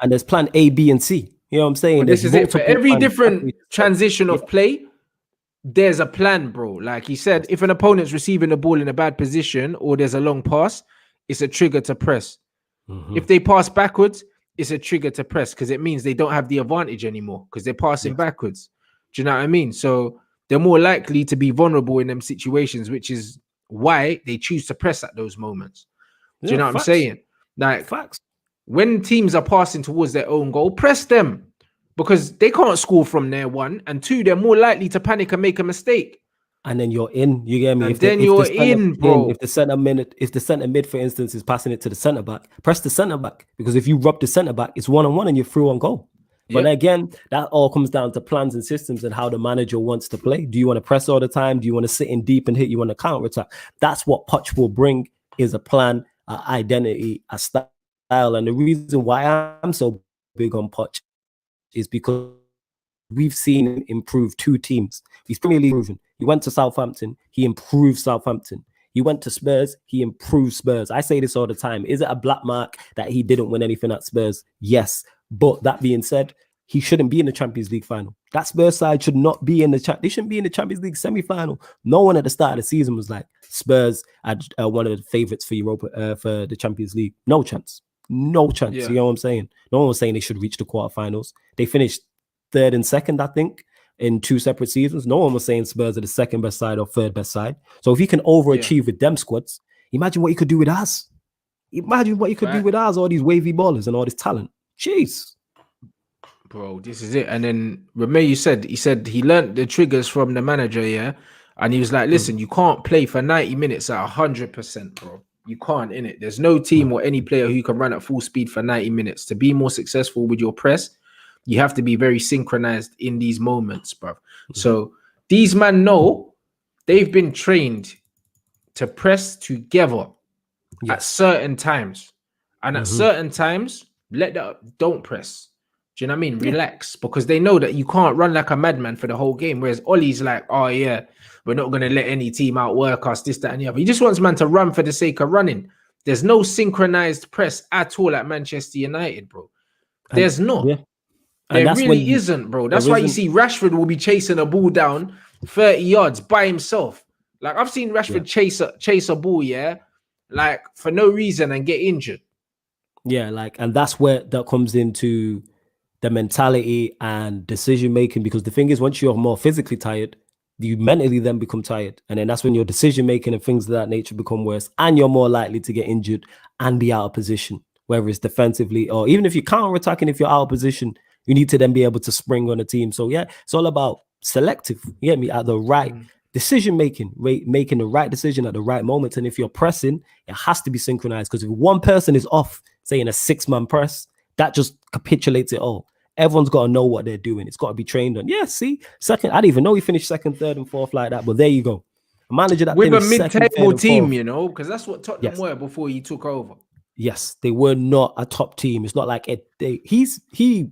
Speaker 2: And there's plan A, B, and C. You know what I'm saying?
Speaker 1: Well, this is it. For every different transition of play, there's a plan, bro. Like he said, if an opponent's receiving the ball in a bad position or there's a long pass, it's a trigger to press. If they pass backwards, it's a trigger to press because it means they don't have the advantage anymore because they're passing backwards. Do you know what I mean? So they're more likely to be vulnerable in them situations, which is why they choose to press at those moments. Do you know what I'm saying? Like, when teams are passing towards their own goal, press them. because they can't score from there, 1, and 2, they're more likely to panic and make a mistake.
Speaker 2: And then you're in, you get me?
Speaker 1: And then you're in, bro.
Speaker 2: If the center mid, for instance, is passing it to the center back, press the center back, because if you rub the center back, it's 1-on-1 and you're through on goal. But again, that all comes down to plans and systems and how the manager wants to play. Do you want to press all the time? Do you want to sit in deep and hit? You want to counter attack? That's what Poch will bring, is a plan, an identity, a style. And the reason why I'm so big on Poch is because we've seen him improve 2 teams. He's Premier League proven. He went to Southampton, he improved Southampton. He went to Spurs, he improved Spurs. I say this all the time. Is it a black mark that he didn't win anything at Spurs? Yes. But that being said, he shouldn't be in the Champions League final. That Spurs side should not be in the they shouldn't be in the Champions League semi-final. No one at the start of the season was like, Spurs are one of the favorites for Europa, for the Champions League. No chance. No chance. You know what I'm saying? No one was saying they should reach the quarterfinals. They finished 3rd and 2nd, I think, in 2 separate seasons. No one was saying Spurs are the 2nd best side or 3rd best side. So if he can overachieve with them squads, imagine what he could do with us. Imagine what he could do with us, all these wavy ballers and all this talent. Jeez.
Speaker 1: Bro, this is it. And then remember he said he learned the triggers from the manager, and he was like, listen, you can't play for 90 minutes at 100%, bro. You can't, innit? There's no team or any player who can run at full speed for 90 minutes. To be more successful with your press, you have to be very synchronized in these moments, bro. So these men know they've been trained to press together at certain times. And at certain times, don't press. Do you know what I mean? Relax, because they know that you can't run like a madman for the whole game. Whereas Ollie's like, oh yeah, we're not going to let any team outwork us, this, that, and the other. He just wants man to run for the sake of running. There's no synchronized press at all at Manchester United, bro. There's not.
Speaker 2: Yeah.
Speaker 1: There really isn't, bro. That's why you see Rashford will be chasing a ball down 30 yards by himself. Like, I've seen Rashford chase a ball, like for no reason and get injured.
Speaker 2: Yeah, like, and that's where that comes into the mentality and decision making, because the thing is, once you're more physically tired, you mentally then become tired, and then that's when your decision making and things of that nature become worse, and you're more likely to get injured and be out of position, whether it's defensively or even if you're counter attacking. If you're out of position, you need to then be able to spring on a team. So yeah, it's all about selective, you get me, at the right decision making, making the right decision at the right moment. And if you're pressing, it has to be synchronized, because if one person is off, say in a 6-man press, that just capitulates it all. Everyone's got to know what they're doing. It's got to be trained on. Yeah, see, second, I didn't even know he finished 2nd, 3rd, and 4th like that. But there you go. A manager that
Speaker 1: with a mid-table team, you know, because that's what Tottenham were before he took over.
Speaker 2: Yes, they were not a top team. It's not like he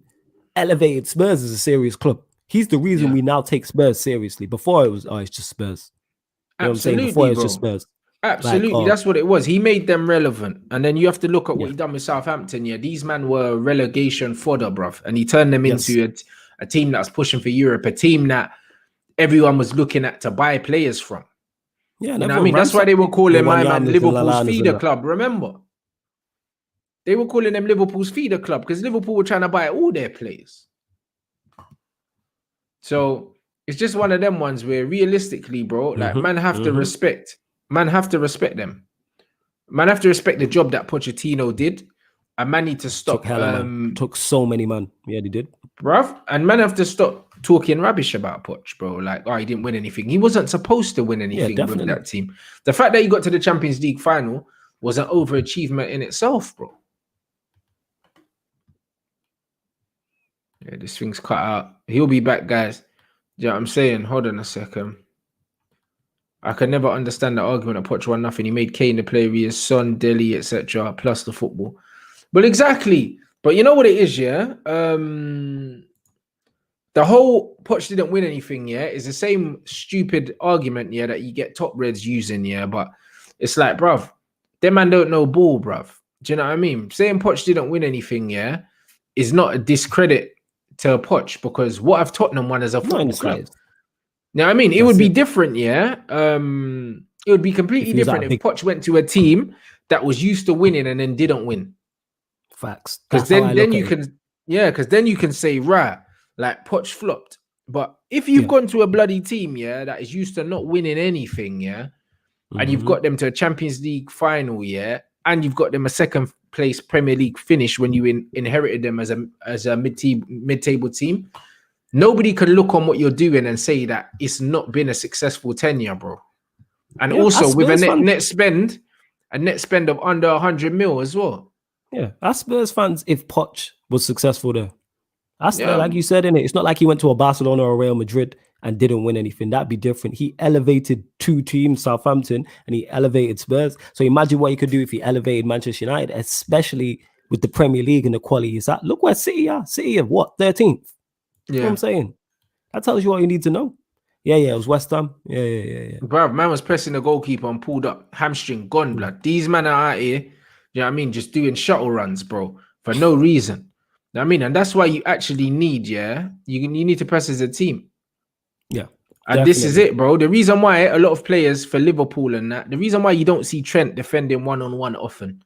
Speaker 2: elevated Spurs as a serious club. He's the reason we now take Spurs seriously. Before it was, it's just Spurs. You know what I'm saying? Before it was just Spurs.
Speaker 1: Absolutely, that's what it was. He made them relevant. And then you have to look at what he done with Southampton. Yeah, these men were relegation fodder, bruv. And he turned them into a team that's pushing for Europe, a team that everyone was looking at to buy players from.
Speaker 2: Yeah,
Speaker 1: you know what I mean? That's why they were calling my man Liverpool's feeder club, remember? They were calling them Liverpool's feeder club because Liverpool were trying to buy all their players. So it's just one of them ones where realistically, bro, like man have to respect. Man have to respect them. Man have to respect the job that Pochettino did. And man need to stop.
Speaker 2: Took so many, man. Yeah, they did.
Speaker 1: Bruv. And man have to stop talking rubbish about Poch, bro. Like, he didn't win anything. He wasn't supposed to win anything with that team. The fact that he got to the Champions League final was an overachievement in itself, bro. Yeah, this thing's cut out. He'll be back, guys. You know what I'm saying? Hold on a second. I can never understand the argument that Poch won nothing. He made Kane the player he is, Son, Dele, etc. plus the football. But exactly. But you know what it is, yeah? The whole Poch didn't win anything, yeah, is the same stupid argument, yeah, that you get top reds using, yeah. But it's like, bruv, them man don't know ball, bruv. Do you know what I mean? Saying Poch didn't win anything, yeah, is not a discredit to Poch, because what have Tottenham won as a football club? Now, I mean, it would be different, yeah. It would be completely different if Poch went to a team that was used to winning and then didn't win.
Speaker 2: Facts.
Speaker 1: Because then you can, because then you can say, right, like Poch flopped. But if you've gone to a bloody team, yeah, that is used to not winning anything, yeah, and you've got them to a Champions League final, yeah, and you've got them a second place Premier League finish when you inherited them as a mid-table team. Nobody can look on what you're doing and say that it's not been a successful tenure, bro. And also with a net spend of under 100 mil as well.
Speaker 2: Yeah, as Spurs fans, if Poch was successful there, like you said, in it, it's not like he went to a Barcelona or Real Madrid and didn't win anything. That'd be different. He elevated 2 teams, Southampton, and he elevated Spurs. So imagine what he could do if he elevated Manchester United, especially with the Premier League and the quality is at. Look where City are. City are what? 13th. You know what I'm saying? That tells you what you need to know. Yeah, it was West Ham. Yeah.
Speaker 1: Bro, man was pressing the goalkeeper and pulled up. Hamstring gone, blood. These men are out here, you know what I mean, just doing shuttle runs, bro, for no reason. You know what I mean? And that's why you actually need, you need to press as a team.
Speaker 2: Yeah.
Speaker 1: And definitely. This is it, bro. The reason why a lot of players for Liverpool and that, the reason why you don't see Trent defending one-on-one often,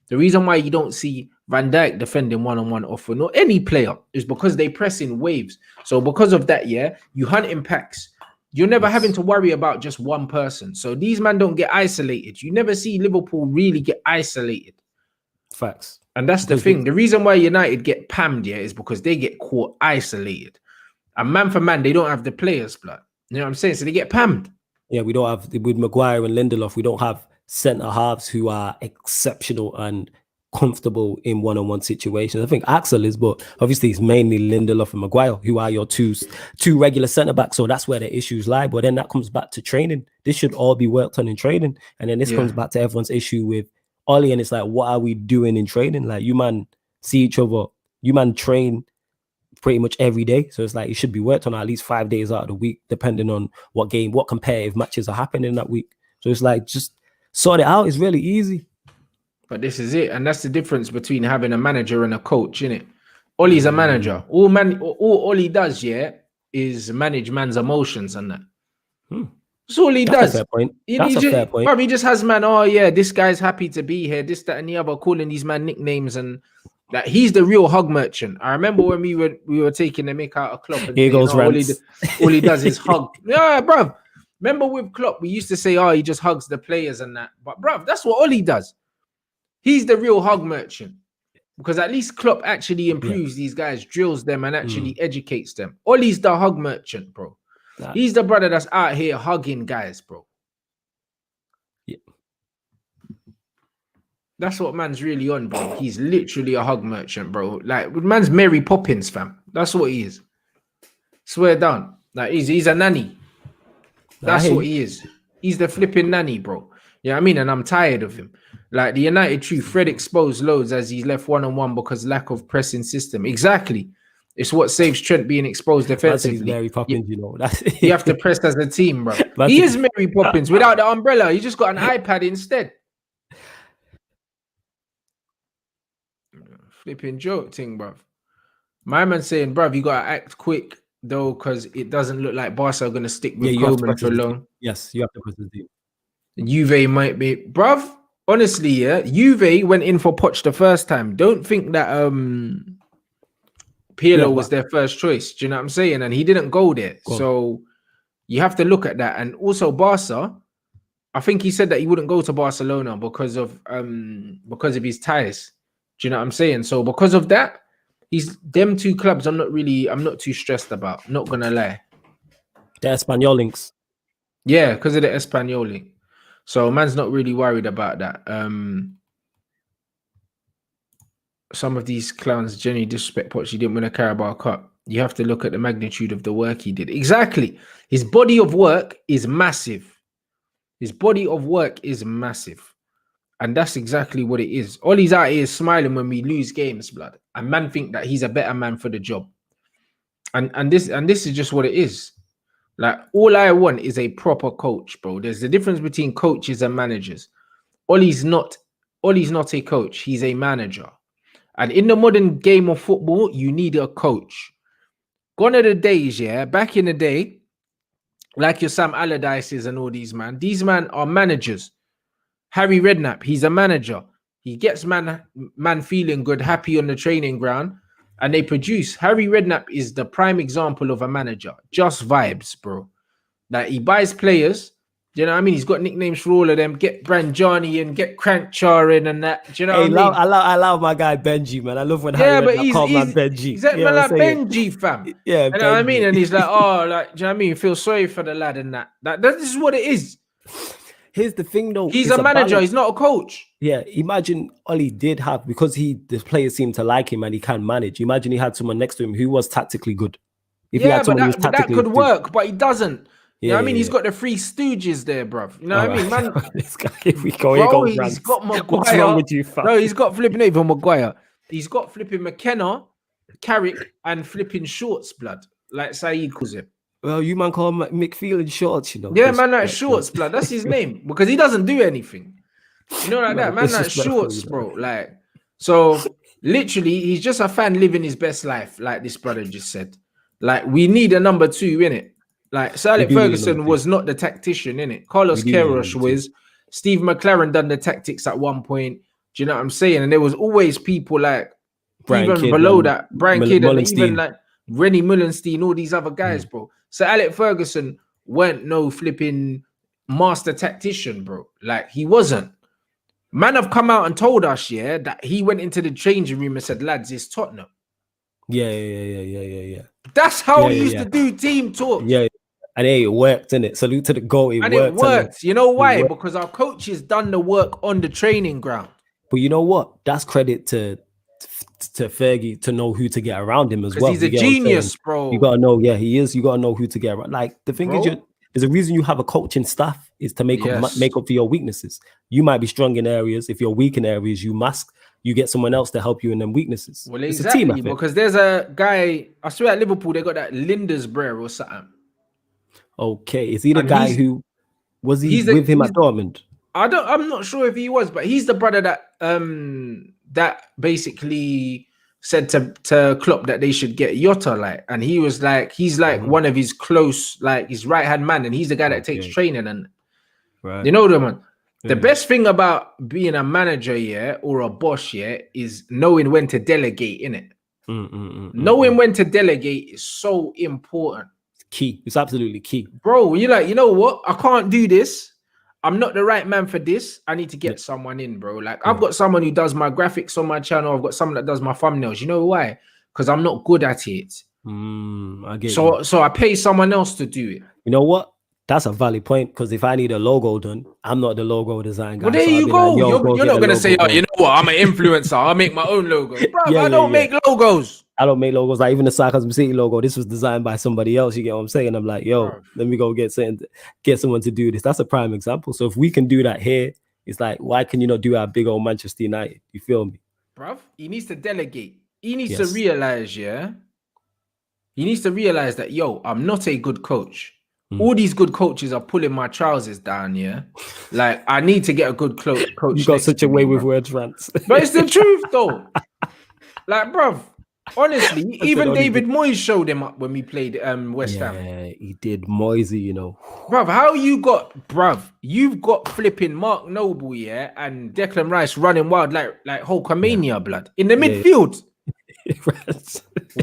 Speaker 1: the reason why you don't see Van Dijk defending one-on-one often, or any player, is because they press in waves. So because of that, you hunt in packs. You're never having to worry about just one person. So these men don't get isolated. You never see Liverpool really get isolated.
Speaker 2: Facts.
Speaker 1: And that's the thing. The reason why United get pammed, is because they get caught isolated. And man for man, they don't have the players, blood. You know what I'm saying? So they get pammed.
Speaker 2: Yeah, we don't have, with Maguire and Lindelof, we don't have centre halves who are exceptional and comfortable in one-on-one situations. I think Axel is, but obviously it's mainly Lindelof and Maguire who are your two regular centre backs. So that's where the issues lie. But then that comes back to training. This should all be worked on in training. And then this comes back to everyone's issue with Ollie. And it's like, what are we doing in training? Like, you man see each other, you man train pretty much every day. So it's like it should be worked on at least 5 days out of the week, depending on what competitive matches are happening that week. So it's like, just sort it out. It's really easy.
Speaker 1: But this is it. And that's the difference between having a manager and a coach, innit? Ollie's a manager. All Ollie does, is manage man's emotions and that. That's all he does.
Speaker 2: That's a fair point. That's a fair point.
Speaker 1: Bro, he just has man, this guy's happy to be here, this, that, and the other, calling these man nicknames, and that he's the real hug merchant. I remember when we were taking the mick out of Klopp. And
Speaker 2: here goes Rants.
Speaker 1: All he does is hug. Yeah, bro. Remember with Klopp, we used to say, he just hugs the players and that. But bro, that's what Ollie does. He's the real hug merchant, because at least Klopp actually improves these guys, drills them, and actually educates them. Ollie's the hug merchant, bro. He's the brother that's out here hugging guys, bro.
Speaker 2: Yeah.
Speaker 1: That's what man's really on, bro. He's literally a hug merchant, bro. Like, man's Mary Poppins, fam. That's what he is. Swear down. Like, he's a nanny. That's what he is. He's the flipping nanny, bro. You know what I mean? And I'm tired of him. Like the United truth, Fred exposed loads as he left one-on-one because lack of pressing system. Exactly. It's what saves Trent being exposed defensively.
Speaker 2: That's Mary Poppins, you know.
Speaker 1: You have to press as a team, bro. He is Mary Poppins without the umbrella. He just got an iPad instead. Flipping joke thing, bro. My man saying, bro, you got to act quick, though, because it doesn't look like Barca are going to stick with Koeman for long.
Speaker 2: Yes, you have to press the team.
Speaker 1: Juve might be, bruv. Honestly, Juve went in for Poch the first time. Don't think that Pirlo was their first choice. Do you know what I'm saying? And he didn't go there. So you have to look at that. And also Barca, I think he said that he wouldn't go to Barcelona because of his ties. Do you know what I'm saying? So because of that, them two clubs I'm not too stressed about. Not gonna lie.
Speaker 2: The Espanyol links.
Speaker 1: Yeah, because of the Espanyol link. So man's not really worried about that. Some of these clowns genuinely disrespect Poch. He didn't win a Carabao Cup. You have to look at the magnitude of the work he did. Exactly. His body of work is massive. His body of work is massive. And that's exactly what it is. All he's out here is smiling when we lose games, blood. And man think that he's a better man for the job. And this is just what it is. Like, all I want is a proper coach, bro. There's a difference between coaches and managers. Ollie's not a coach. He's a manager. And in the modern game of football, you need a coach. Gone are the days, back in the day, like your Sam Allardyces and all these man are managers. Harry Redknapp, he's a manager. He gets man feeling good, happy on the training ground, and they produce. Harry Redknapp is the prime example of a manager. Just vibes, bro. Like, he buys players Do you know what I mean? He's got nicknames for all of them. Get Branjani and get Crankchar in and that. Do you know what I mean?
Speaker 2: I love my guy Benji, man. I love when call man Benji.
Speaker 1: He's like, man, like Benji, fam.
Speaker 2: Yeah,
Speaker 1: you know what I mean? And he's like, oh, like, do you know what I mean? Feel sorry for the lad and that. This is what it is.
Speaker 2: Here's the thing, though.
Speaker 1: He's a manager. He's not a coach.
Speaker 2: Yeah, imagine Oli did have, because the players seem to like him and he can manage. Imagine he had someone next to him who was tactically good.
Speaker 1: But that could work, but he doesn't. You know what I mean? He's got the three stooges there, bruv. You know what I mean, man?
Speaker 2: This guy, here we go.
Speaker 1: He's got Maguire.
Speaker 2: What's wrong with you, fam?
Speaker 1: No, he's got flipping even Maguire. He's got flipping McKenna, Carrick, and flipping Shorts, blood. Like Saeed calls it.
Speaker 2: Well, you man call him McFeel Shorts, you know.
Speaker 1: Yeah, man, like Shorts, blood. That's his name. Because he doesn't do anything. You know, like that. Man, like Shorts, bro. Like, so literally, he's just a fan living his best life, like this brother just said. Like, we need a number 2, innit? Like, Sir Alex Ferguson was not the tactician, innit? Carlos Queiroz was. Steve McLaren done the tactics at one point. Do you know what I'm saying? And there was always people like, Brian even Kidd, below that, Brian Kidd, and even like Rennie Mullenstein, all these other guys, bro. Sir Alex Ferguson weren't no flipping master tactician, bro. Like, he wasn't. Man have come out and told us, yeah, that he went into the changing room and said, lads, it's Tottenham.
Speaker 2: Yeah.
Speaker 1: That's how he used to do team talk.
Speaker 2: Yeah. And it worked, innit? Salute to the goal. It
Speaker 1: worked. You know why? Because our coaches done the work on the training ground.
Speaker 2: But you know what? That's credit to Fergie to know who to get around him as well.
Speaker 1: He's a genius, bro.
Speaker 2: You gotta know, he is. You gotta know who to get around. Like, the thing is, there's a reason you have a coaching staff is to make up for your weaknesses. You might be strong in areas. If you're weak in areas, you get someone else to help you in them weaknesses.
Speaker 1: Well, exactly, it's a team, because there's a guy, I swear at Liverpool, they got that Lindesbrer or something.
Speaker 2: Okay, is he the guy who was with him at Dortmund?
Speaker 1: I'm not sure if he was, but he's the brother that basically said to Klopp that they should get Jota, like, and he was like, he's like one of his close, like his right hand man, and he's the guy that takes training and you know the man. The best thing about being a manager, or a boss, is knowing when to delegate, innit? Knowing when to delegate is so important.
Speaker 2: Key. It's absolutely key.
Speaker 1: Bro, you're like, you know what? I can't do this. I'm not the right man for this. I need to get someone in, bro. Like, I've got someone who does my graphics on my channel. I've got someone that does my thumbnails. You know why? Because I'm not good at it.
Speaker 2: I get
Speaker 1: so I pay someone else to do it.
Speaker 2: You know what? That's a valid point, because if I need a logo done, I'm not the logo design guy.
Speaker 1: Well, there you go. Like, you're not going to say, oh, you know what? I'm an influencer. I'll make my own logo. Bro, I don't make logos.
Speaker 2: I don't make logos. Like, even the Sarcasm City logo, this was designed by somebody else. You get what I'm saying? I'm like, yo, let me go get someone to do this. That's a prime example. So if we can do that here, it's like, why can you not do our big old Manchester United? You feel me?
Speaker 1: Bruv, he needs to delegate. He needs to realize, He needs to realize that, yo, I'm not a good coach. All these good coaches are pulling my trousers down, Like, I need to get a good coach.
Speaker 2: You got such a way with words, Rants.
Speaker 1: But it's the truth, though. Like, bruv, honestly, even David Moyes showed him up when we played West Ham.
Speaker 2: Yeah, he did. Moisey, you know.
Speaker 1: Bruv, you've got flipping Mark Noble, and Declan Rice running wild like Hulkamania, blood, in the midfield.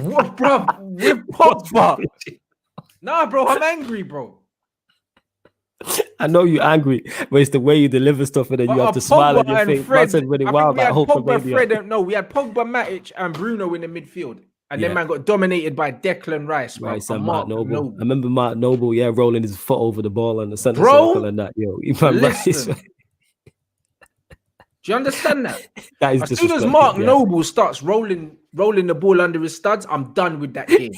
Speaker 1: What, bruv? With Pogba. Nah, bro, I'm angry, bro.
Speaker 2: I know you're angry, but it's the way you deliver stuff, and then you have to smile on your face.
Speaker 1: We had Pogba, Matic, and Bruno in the midfield, and then man got dominated by Declan Rice, bro.
Speaker 2: Rice and Mark Noble. I remember Mark Noble, rolling his foot over the ball on the center circle and that. Yo,
Speaker 1: listen. Do you understand that?
Speaker 2: That is
Speaker 1: as soon as Mark Noble starts rolling the ball under his studs, I'm done with that game.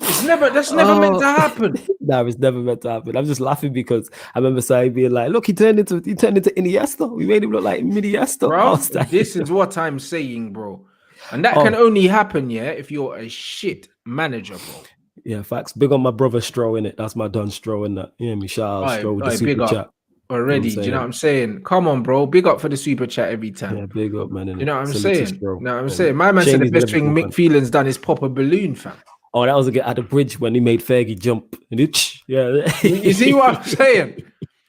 Speaker 1: That's never meant to happen.
Speaker 2: No, it's never meant to happen. I'm just laughing because I remember saying, being like, look, he turned into Iniesta. We made him look like Iniesta.
Speaker 1: Bro, this is what I'm saying, bro. And that can only happen, if you're a shit manager, bro.
Speaker 2: Yeah, facts. Big on my brother Stro, innit? That's my Don Stro, innit? You hear me? Shout out Stro with the super chat.
Speaker 1: Already, do you know what I'm saying? Come on, bro. Big up for the super chat every time.
Speaker 2: Yeah, big up, man.
Speaker 1: You know what I'm saying? My man said the best thing Mick Phelan's done is pop a balloon, fam.
Speaker 2: Oh, that was at the bridge when he made Fergie jump. And
Speaker 1: you see what I'm saying?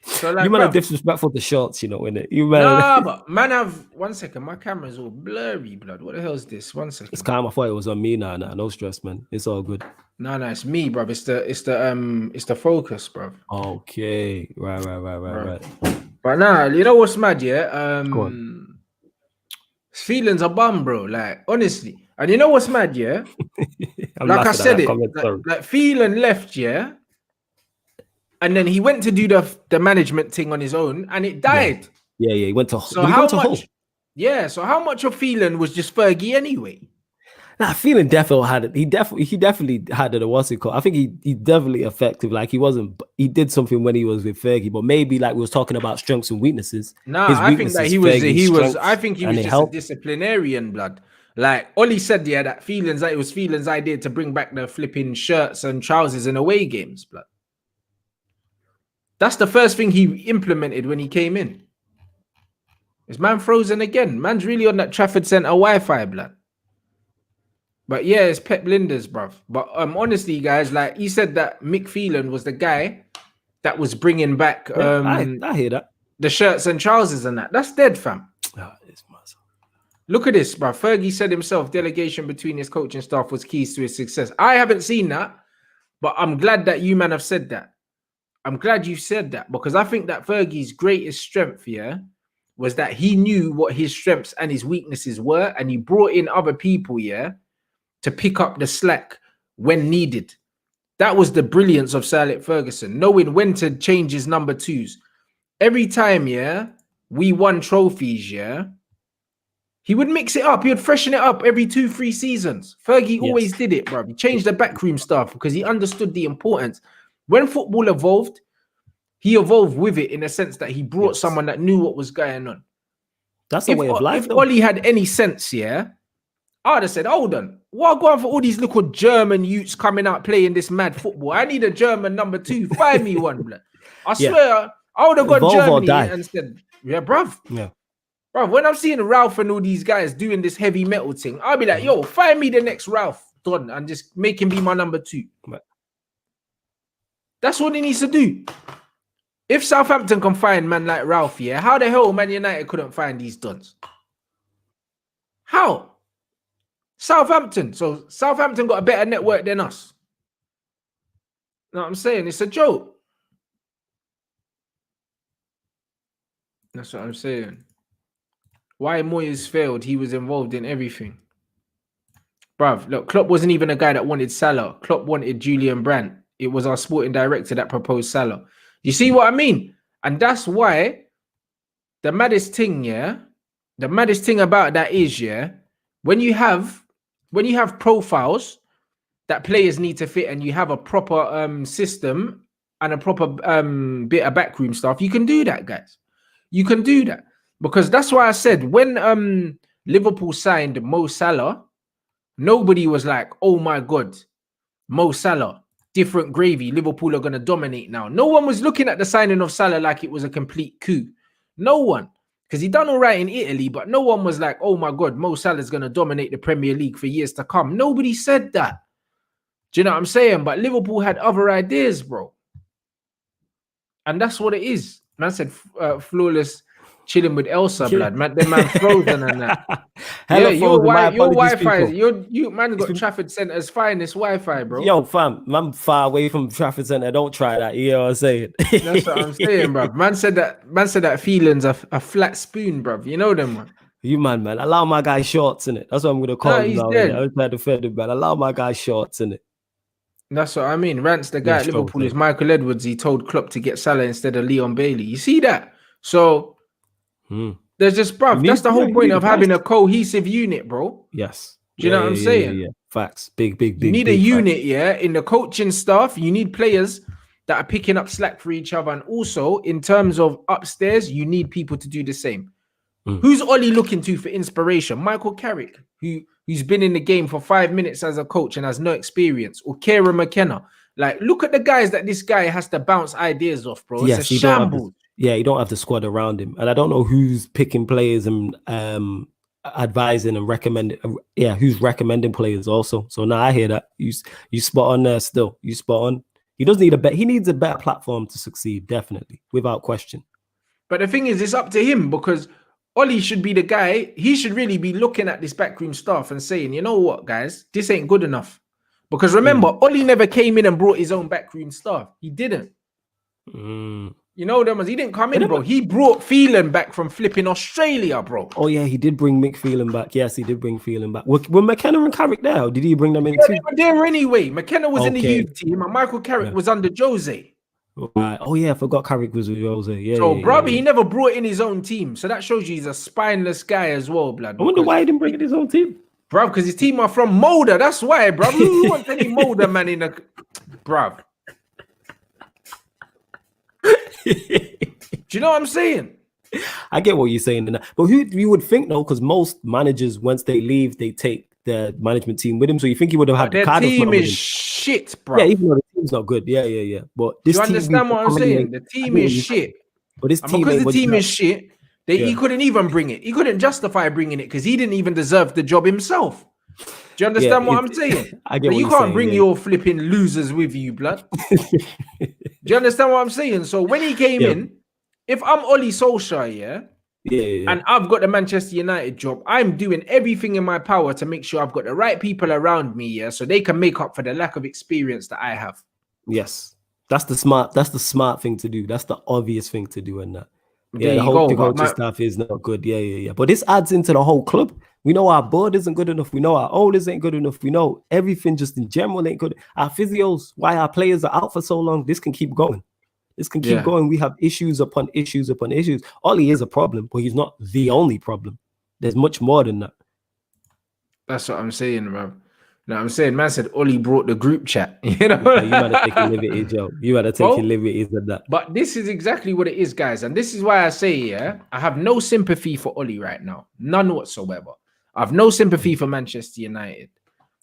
Speaker 1: So like,
Speaker 2: you man are disrespectful to shorts, you know, innit? You man.
Speaker 1: Nah, but man, have 1 second. My camera's all blurry, blood. What the hell is this? 1 second.
Speaker 2: It's calm. I thought it was on me now. No stress, man. It's all good.
Speaker 1: No, it's me, bro. It's the focus, bro.
Speaker 2: Okay, right.
Speaker 1: But nah, you know what's mad, yeah? Feelings are bum, bro. Like honestly, and you know what's mad, yeah? Like I said it, like Phelan left, yeah. And then he went to do the management thing on his own, and it died.
Speaker 2: Yeah. He went to.
Speaker 1: So how much? Yeah. So how much of Phelan was just Fergie anyway?
Speaker 2: Nah, Phelan definitely had it. He definitely had it. What's it called? I think he definitely effective. Like he did something when he was with Fergie, but maybe like we was talking about strengths and weaknesses.
Speaker 1: Nah, I think that he was just a disciplinarian, blood. Like Ollie said, yeah, that it was Phelan's idea to bring back the flipping shirts and trousers in away games, blood. That's the first thing he implemented when he came in. Is man frozen again? Man's really on that Trafford Centre Wi-Fi, blood. But yeah, it's Pep Linders, bruv. But honestly, guys, like he said that Mick Phelan was the guy that was bringing back
Speaker 2: I hear that.
Speaker 1: The shirts and trousers and that. That's dead, fam. Look at this, bruv. Fergie said himself, delegation between his coaching staff was keys to his success. I haven't seen that, but I'm glad that you, man, have said that. I'm glad you said that because I think that Fergie's greatest strength, yeah, was that he knew what his strengths and his weaknesses were, and he brought in other people, yeah, to pick up the slack when needed. That was the brilliance of Sir Alex Ferguson, knowing when to change his number twos. Every time, yeah, we won trophies, yeah, he would mix it up. He would freshen it up every 2-3 seasons. Fergie always did it, bro. He changed the backroom stuff because he understood the importance. When football evolved, he evolved with it in a sense that he brought someone that knew what was going on.
Speaker 2: That's the way of life.
Speaker 1: If Ollie had any sense, yeah, I'd have said, hold on, what going for all these little German youths coming out playing this mad football? I need a German number 2. Find me one, blood. I swear, I would have gone Germany and said, yeah, bruv. Yeah. Bruv, when I'm seeing Ralph and all these guys doing this heavy metal thing, I'll be like, yo, find me the next Ralph Don and just make him be my number 2. That's what he needs to do. If Southampton can find man like Ralph, yeah, how the hell Man United couldn't find these Dons? How? Southampton. So Southampton got a better network than us. You know what I'm saying? It's a joke. That's what I'm saying. Why Moyes failed, he was involved in everything. Bruv, look, Klopp wasn't even a guy that wanted Salah. Klopp wanted Julian Brandt. It was our sporting director that proposed Salah. You see what I mean? And that's why the maddest thing, yeah, the maddest thing about that is, yeah, when you have profiles that players need to fit and you have a proper system and a proper bit of backroom stuff, you can do that, guys. You can do that. Because that's why I said when Liverpool signed Mo Salah, nobody was like, oh my God, Mo Salah, different gravy. Liverpool are going to dominate now. No one was looking at the signing of Salah like it was a complete coup. No one. Because he done all right in Italy, but no one was like, oh my God, Mo Salah is going to dominate the Premier League for years to come. Nobody said that. Do you know what I'm saying? But Liverpool had other ideas, bro. And that's what it is. Man said flawless chilling with Elsa, blood. Man, the man frozen and that. Yeah, your Wi-Fi, you man got Trafford Centre's finest Wi-Fi, bro.
Speaker 2: Yo, fam, I'm far away from Trafford Centre. Don't try that. You know what I'm saying?
Speaker 1: That's what I'm saying, bro. Man said that feelings a flat spoon, bro. You know them, man.
Speaker 2: You man. Allow my guy shorts in it. That's what I'm gonna call him now. I was trying to defend him, man. Allow my guy shorts in it.
Speaker 1: That's what I mean. Rants, the guy at Liverpool is Michael Edwards. He told Klopp to get Salah instead of Leon Bailey. You see that? So there's just, bruv, that's the whole point of having a cohesive unit, bro.
Speaker 2: Yes.
Speaker 1: Do you know what I'm saying?
Speaker 2: Yeah. Facts. Big.
Speaker 1: You need a unit, yeah. In the coaching staff, you need players that are picking up slack for each other. And also, in terms of upstairs, you need people to do the same. Who's Ollie looking to for inspiration? Michael Carrick, who's been in the game for 5 minutes as a coach and has no experience. Or Kieran McKenna. Like, look at the guys that this guy has to bounce ideas off, bro. It's a shambles.
Speaker 2: You don't have the squad around him. And I don't know who's picking players and advising and recommending. Who's recommending players also. So now I hear that. You spot on there still. You spot on. He doesn't need he needs a better platform to succeed, definitely, without question.
Speaker 1: But the thing is, it's up to him, because Ollie should be the guy. He should really be looking at this backroom staff and saying, you know what, guys, this ain't good enough. Because remember, Ollie never came in and brought his own backroom staff. He didn't. You know them, he didn't come in, bro. He brought Phelan back from flipping Australia, bro.
Speaker 2: Oh yeah, he did bring Mick Phelan back. Yes, he did bring Phelan back. Were McKenna and Carrick there? Or did he bring them in too?
Speaker 1: They were there anyway. McKenna was in the youth team, and Michael Carrick was under Jose.
Speaker 2: Right. Oh yeah, I forgot Carrick was with Jose. Yeah.
Speaker 1: So, bro, he never brought in his own team. So that shows you he's a spineless guy as well, blood.
Speaker 2: I wonder why he didn't bring in his own team.
Speaker 1: Bro, because his team are from Molde. That's why, bro. Who wants any Molde man in a... Bro. Do you know what I'm saying?
Speaker 2: I get what you're saying. But who you would think, though, because most managers, once they leave, they take their management team with him. So you think he would have had
Speaker 1: the team is shit, bro.
Speaker 2: Yeah, even though the team's not good. Yeah. But this
Speaker 1: you understand what I'm saying? The team is shit.
Speaker 2: But this team,
Speaker 1: because the team is shit, he couldn't even bring it. He couldn't justify bringing it because he didn't even deserve the job himself. Do you understand what I'm saying?
Speaker 2: I get
Speaker 1: but you can't bring your flipping losers with you, blood. Do you understand what I'm saying? So when he came in, if I'm Ollie Solskjaer, and I've got the Manchester United job, I'm doing everything in my power to make sure I've got the right people around me, so they can make up for the lack of experience that I have.
Speaker 2: Yes, that's the smart thing to do. That's the obvious thing to do, and that.
Speaker 1: Yeah,
Speaker 2: the whole coaching staff is not good. Yeah. But this adds into the whole club. We know our board isn't good enough. We know our owners ain't good enough. We know everything just in general ain't good. Our physios, why our players are out for so long, this can keep going. This can keep going. We have issues upon issues upon issues. Ollie is a problem, but he's not the only problem. There's much more than that.
Speaker 1: That's what I'm saying, bro. No, I'm saying, man said Ollie brought the group chat. You know,
Speaker 2: you gotta take your liberties, Joe. You gotta take your liberties with that.
Speaker 1: But this is exactly what it is, guys. And this is why I say, I have no sympathy for Ollie right now. None whatsoever. I have no sympathy for Manchester United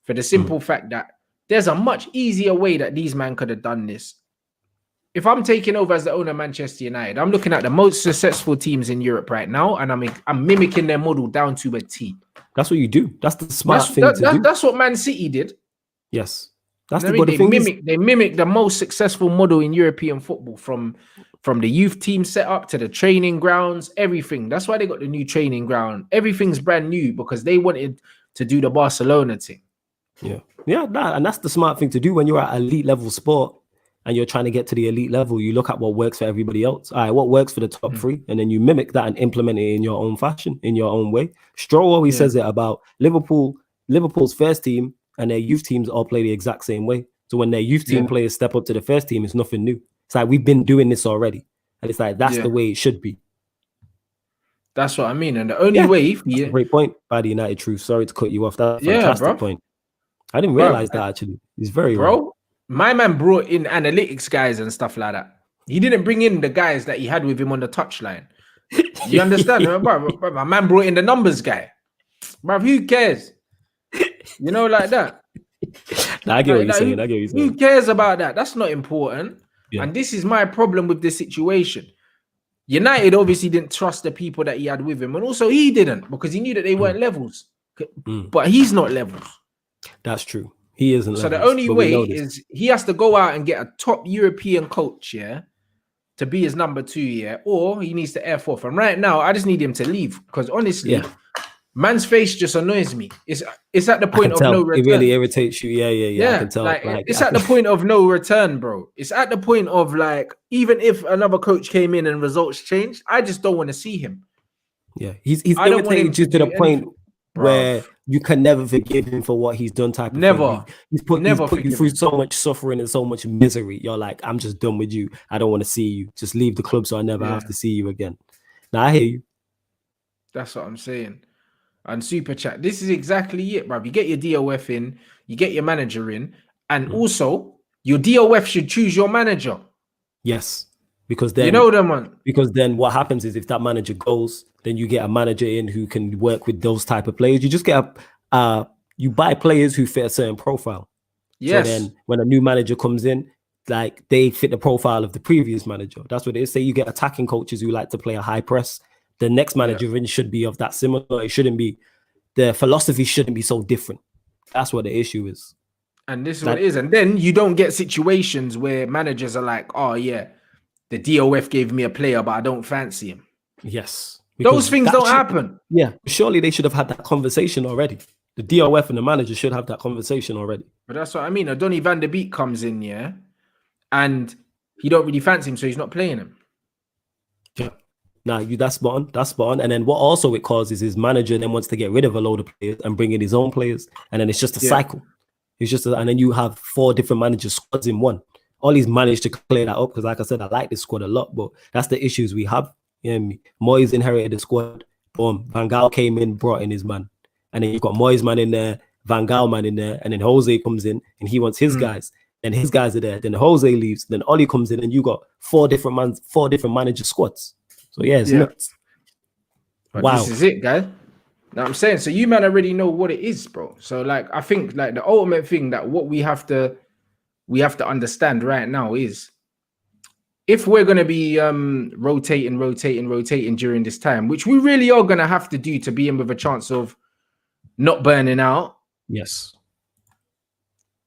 Speaker 1: for the simple fact that there's a much easier way that these men could have done this. If I'm taking over as the owner of Manchester United, I'm looking at the most successful teams in Europe right now, and I'm mimicking their model down to a T.
Speaker 2: That's what you do. That's the smart thing to do.
Speaker 1: That's what Man City did.
Speaker 2: Yes. That's
Speaker 1: they mimic the most successful model in European football, from the youth team set-up to the training grounds, everything. That's why they got the new training ground. Everything's brand new because they wanted to do the Barcelona thing.
Speaker 2: Yeah, and that's the smart thing to do when you're at elite level sport and you're trying to get to the elite level. You look at what works for everybody else. All right, what works for the top three, and then you mimic that and implement it in your own fashion, in your own way. Stroll always says it about Liverpool's first team and their youth teams all play the exact same way. So when their youth team players step up to the first team, it's nothing new. It's like we've been doing this already, and it's like that's the way it should be.
Speaker 1: That's what I mean. And the only way,
Speaker 2: that's a great point by the United Truth. Sorry to cut you off. That's a fantastic point. I didn't realize that actually. It's very
Speaker 1: wrong. My man brought in analytics guys and stuff like that. He didn't bring in the guys that he had with him on the touchline. You understand? Bro, my man brought in the numbers guy. Bro, who cares? You know, like that.
Speaker 2: I get what you're saying.
Speaker 1: Who cares about that? That's not important. Yeah. And this is my problem with the situation. United obviously didn't trust the people that he had with him. And also he didn't, because he knew that they weren't levels. But he's not levels.
Speaker 2: That's true. He isn't.
Speaker 1: So the only way is he has to go out and get a top European coach, to be his number 2, or he needs to air forth. And right now, I just need him to leave, because honestly, man's face just annoys me. It's at the point of no return.
Speaker 2: It really irritates you. Yeah. I can tell.
Speaker 1: Like, it's at the point of no return, bro. It's at the point of, like, even if another coach came in and results changed, I just don't want to see him.
Speaker 2: Yeah, he's irritated you to the point where you can never forgive him for what he's done. He's put you through so much suffering and so much misery. You're like, I'm just done with you. I don't want to see you. Just leave the club so I never have to see you again. Now I hear you.
Speaker 1: That's what I'm saying. And Super Chat, this is exactly it, bro. You get your DOF in, you get your manager in, and also your DOF should choose your manager.
Speaker 2: Yes, because then Because then what happens is if that manager goes, then you get a manager in who can work with those type of players. You just get you buy players who fit a certain profile. Yes. So then when a new manager comes in, like they fit the profile of the previous manager. That's what it is. Say you get attacking coaches who like to play a high press. The next manager in should be of that similar. It shouldn't be. The philosophy shouldn't be so different. That's what the issue is.
Speaker 1: And this is what it is. And then you don't get situations where managers are like, oh, yeah, the DOF gave me a player, but I don't fancy him.
Speaker 2: Yes.
Speaker 1: Those things don't happen.
Speaker 2: Yeah. Surely they should have had that conversation already. The DOF and the manager should have that conversation already.
Speaker 1: But that's what I mean. Donny van der Beek comes in, yeah, and he don't really fancy him, so he's not playing him.
Speaker 2: Yeah. Nah, that's spot on. That's spot on. And then what also it causes is manager then wants to get rid of a load of players and bring in his own players. And then it's just a cycle. It's just, and then you have 4 different managers squads in one. Ollie's managed to clear that up because, like I said, I like this squad a lot, but that's the issues we have. You know what I mean? Moyes inherited the squad. Boom. Van Gaal came in, brought in his man. And then you've got Moyes man in there, Van Gaal man in there, and then Jose comes in and he wants his guys. And his guys are there. Then Jose leaves. Then Ollie comes in and you got 4 different manager squads. So yeah, it's nuts.
Speaker 1: But wow. This is it, guys. Now I'm saying, so you man already know what it is, bro. So like, I think like the ultimate thing that what we have to understand right now is if we're going to be rotating during this time, which we really are going to have to do to be in with a chance of not burning out.
Speaker 2: Yes.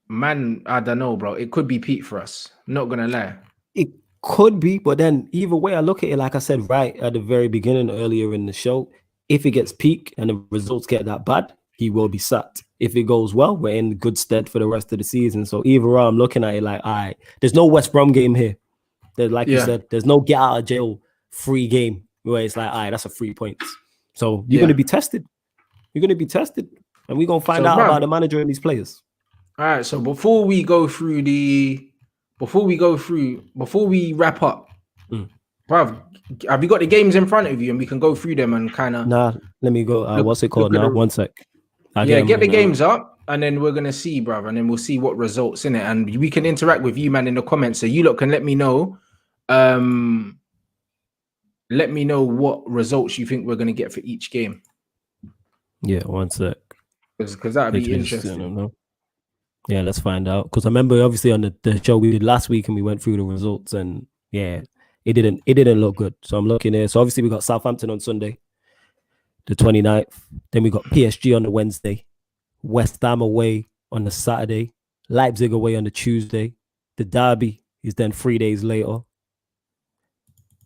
Speaker 1: Man, I don't know, bro. It could be peak for us. Not going to lie.
Speaker 2: It could be, but then either way I look at it, like I said right at the very beginning earlier in the show, if it gets peak and the results get that bad, he will be sacked. If it goes well, we're in good stead for the rest of the season. So either way, I'm looking at it like, all right, there's no West Brom game here. There's, like you said, there's no get out of jail free game where it's like, all right, that's a 3 points. So you're going to be tested. You're going to be tested. And we're going to find out about the manager and these players.
Speaker 1: All right. So before we wrap up, bruv, have you got the games in front of you and we can go through them and kind of...
Speaker 2: Nah, let me go. What's it called now? 1 sec.
Speaker 1: Get the games up and then we're going to see, bruv, and then we'll see what results in it. And we can interact with you, man, in the comments. So you lot can let me know. Let me know what results you think we're going to get for each game.
Speaker 2: Yeah, 1 sec.
Speaker 1: Because that would be interesting.
Speaker 2: I don't know. Yeah, let's find out. Because I remember, obviously, on the show we did last week and we went through the results and, yeah, it didn't look good. So I'm looking here. So obviously we got Southampton on Sunday, the 29th. Then we got PSG on the Wednesday, West Ham away on the Saturday, Leipzig away on the Tuesday. The derby is then 3 days later.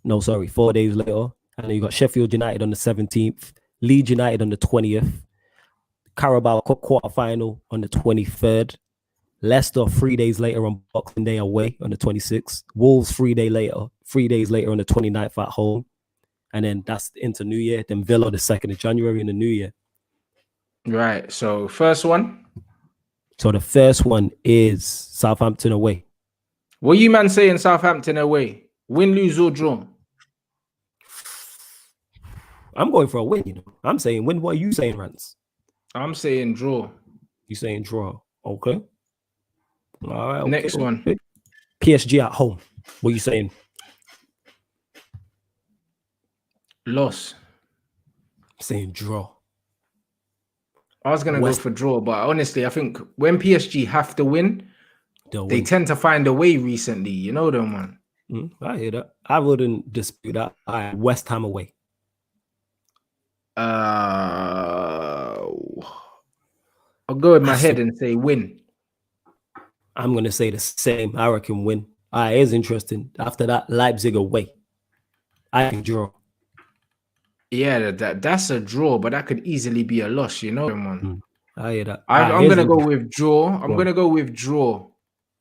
Speaker 2: No, sorry, 4 days later. And then you got Sheffield United on the 17th, Leeds United on the 20th, Carabao Cup quarterfinal on the 23rd, Leicester 3 days later on Boxing Day away on the 26th, Wolves 3 days later on the 29th at home. And then that's into New Year. Then Villa the 2nd of January in the New Year.
Speaker 1: Right. So first one.
Speaker 2: So the first one is Southampton away.
Speaker 1: What you man saying Southampton away? Win, lose or draw?
Speaker 2: I'm going for a win, you know. I'm saying win. What are you saying, Rants?
Speaker 1: I'm saying draw.
Speaker 2: You saying draw? Okay. All right. Okay.
Speaker 1: Next one.
Speaker 2: PSG at home. What are you saying?
Speaker 1: Loss.
Speaker 2: I'm saying draw.
Speaker 1: I was gonna go for draw, but honestly, I think when PSG have to win, they tend to find a way recently. You know them, man.
Speaker 2: I hear that. I wouldn't dispute that. West Ham away.
Speaker 1: I'll go with my head and say win.
Speaker 2: I'm gonna say the same. I reckon win. It's interesting. After that, Leipzig away. I think draw.
Speaker 1: Yeah, that's a draw, but that could easily be a loss, you know, man.
Speaker 2: I hear that.
Speaker 1: I'm gonna go with draw. I'm gonna go with draw.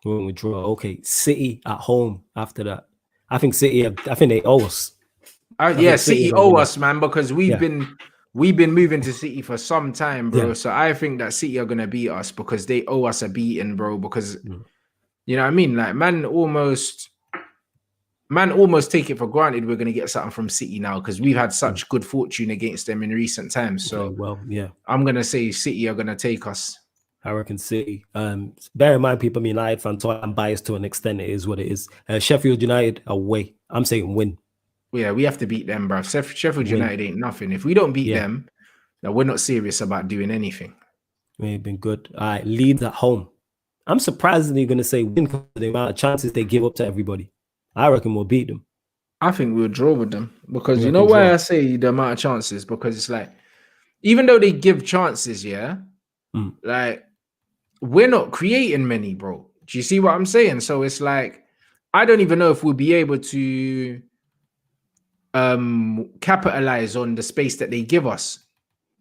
Speaker 2: Going with draw. Okay. City at home after that. I think City, I think they owe us.
Speaker 1: City owe us, man, because we've been moving to City for some time, bro. Yeah. So I think that City are gonna beat us because they owe us a beating, bro. Because you know what I mean? Like man almost take it for granted we're gonna get something from City now because we've had such good fortune against them in recent times. So I'm gonna say City are gonna take us.
Speaker 2: I reckon City. Bear in mind, people, United fan, so I'm biased to an extent. It is what it is. Sheffield United away. I'm saying win.
Speaker 1: Yeah, we have to beat them, bro. Sheffield United ain't nothing. If we don't beat them, then we're not serious about doing anything.
Speaker 2: They've been good. All right, Leeds at home. I'm surprisingly going to say win because of the amount of chances they give up to everybody. I reckon we'll beat them.
Speaker 1: I think we'll draw with them because you know why I say the amount of chances? Because it's like, even though they give chances, like we're not creating many, bro. Do you see what I'm saying? So it's like, I don't even know if we'll be able to capitalize on the space that they give us,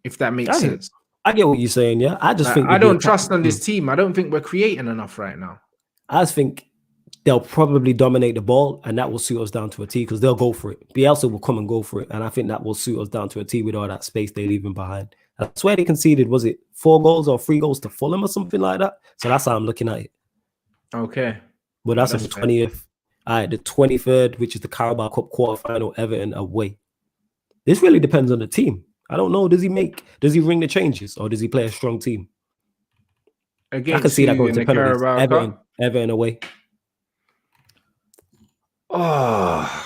Speaker 1: if that makes sense.
Speaker 2: I get what you're saying. Yeah, I just think
Speaker 1: I don't trust on this team. I don't think we're creating enough right now.
Speaker 2: I just think they'll probably dominate the ball, and that will suit us down to a T because they'll go for it. Bielsa will come and go for it, and I think that will suit us down to a T with all that space they're leaving behind. I swear they conceded, was it 4 goals or 3 goals to Fulham or something like that? So that's how I'm looking at it.
Speaker 1: Okay.
Speaker 2: But that's on the 20th. All right, the 23rd, which is the Carabao Cup quarterfinal, Everton away. This really depends on the team. I don't know. Does he ring the changes, or does he play a strong team? I can see that going to penalties. Everton away.
Speaker 1: Oh.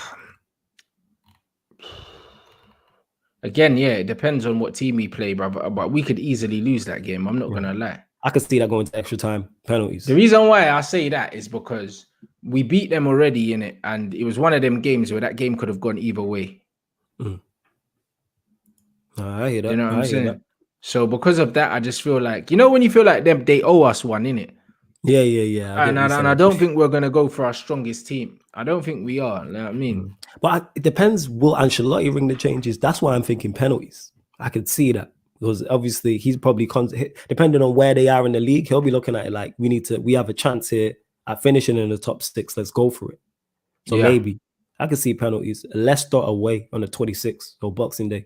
Speaker 1: Again, yeah, it depends on what team we play, bro. But we could easily lose that game. I'm not gonna lie.
Speaker 2: I could see that going to extra time penalties.
Speaker 1: The reason why I say that is because we beat them already in it, and it was one of them games where that game could have gone either way.
Speaker 2: I hear that.
Speaker 1: You know what I'm saying? So because of that, I just feel like, when you feel like they owe us one, innit?
Speaker 2: Yeah.
Speaker 1: And I don't think we're gonna go for our strongest team. I don't think we are. You know what I mean?
Speaker 2: But it depends. Will Ancelotti ring the changes? That's why I'm thinking penalties. I could see that because obviously he's probably depending on where they are in the league, he'll be looking at it like we have a chance here at finishing in the top 6. Let's go for it. So maybe I could see penalties. Leicester away on the 26th, so Boxing Day.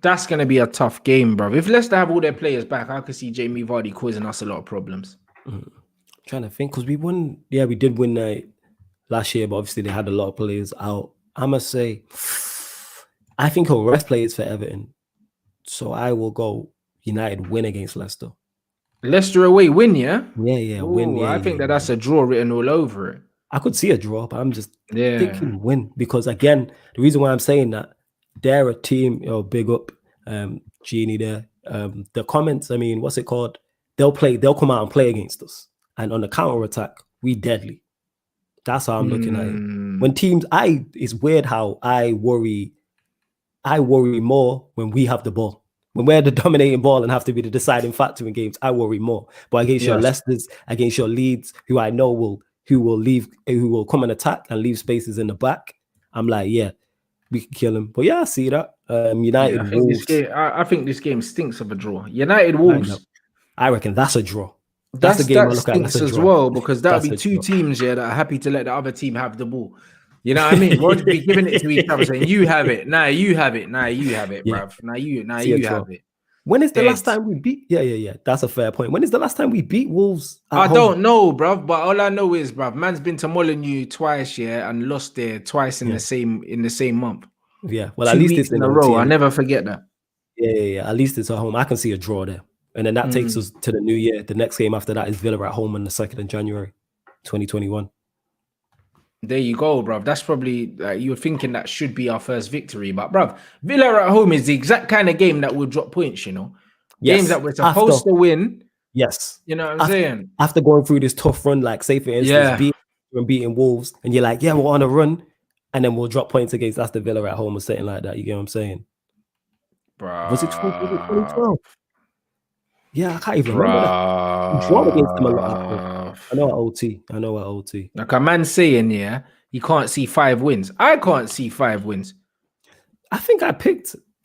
Speaker 1: That's going to be a tough game, bro. If Leicester have all their players back, I could see Jamie Vardy causing us a lot of problems.
Speaker 2: Trying to think, because we won. Yeah, we did win last year, but obviously they had a lot of players out. I must say, I think he'll rest players for Everton. So I will go United win against Leicester.
Speaker 1: Leicester away win, yeah?
Speaker 2: Yeah, win. Yeah,
Speaker 1: I think that's a draw written all over it.
Speaker 2: I could see a draw, but I'm just thinking win. Because again, the reason why I'm saying that, they're a team, big up Genie there. The comments, I mean, what's it called? They'll come out and play against us. And on the counter attack, we deadly. That's how I'm looking at it. When teams, it's weird how I worry more when we have the ball. When we're the dominating ball and have to be the deciding factor in games, I worry more. But against your Leicesters, against your Leeds, who I know who will come and attack and leave spaces in the back, I'm like, yeah, we can kill him. But yeah, I see that. United Wolves.
Speaker 1: I think this game stinks of a draw. United Wolves.
Speaker 2: I reckon that's a draw. That's the game I look at.
Speaker 1: That's as well, because that'll be two teams here that are happy to let the other team have the ball. You know what I mean? We'll just be giving it to each other, saying, "You have it, now you have it, now you have it, bruv. Now you have it."
Speaker 2: When is the last time we beat? Yeah. That's a fair point. When is the last time we beat Wolves?
Speaker 1: I don't know, bruv. But all I know is, bruv, man's been to Molineux twice, and lost there twice in the same month.
Speaker 2: Yeah, well, at least it's
Speaker 1: in a row. I never forget that.
Speaker 2: Yeah. At least it's at home. I can see a draw there, and then that takes us to the new year. The next game after that is Villa at home on the 2nd of January, 2021.
Speaker 1: There you go, bruv. That's probably you're thinking that should be our first victory, but bruv, Villa at home is the exact kind of game that will drop points. Games that we're supposed to win.
Speaker 2: Yes,
Speaker 1: you know what I'm saying.
Speaker 2: After going through this tough run, like say for instance, beating Wolves, and you're like, yeah, we're on a run, and then we'll drop points against Aston Villa at home or something like that. You get what I'm saying?
Speaker 1: Bruh.
Speaker 2: Was it 2012? Yeah, I can't even remember that. We drawn against them a lot. I know at OT.
Speaker 1: Like a man saying, you can't see 5 wins. I can't see 5 wins.
Speaker 2: I think I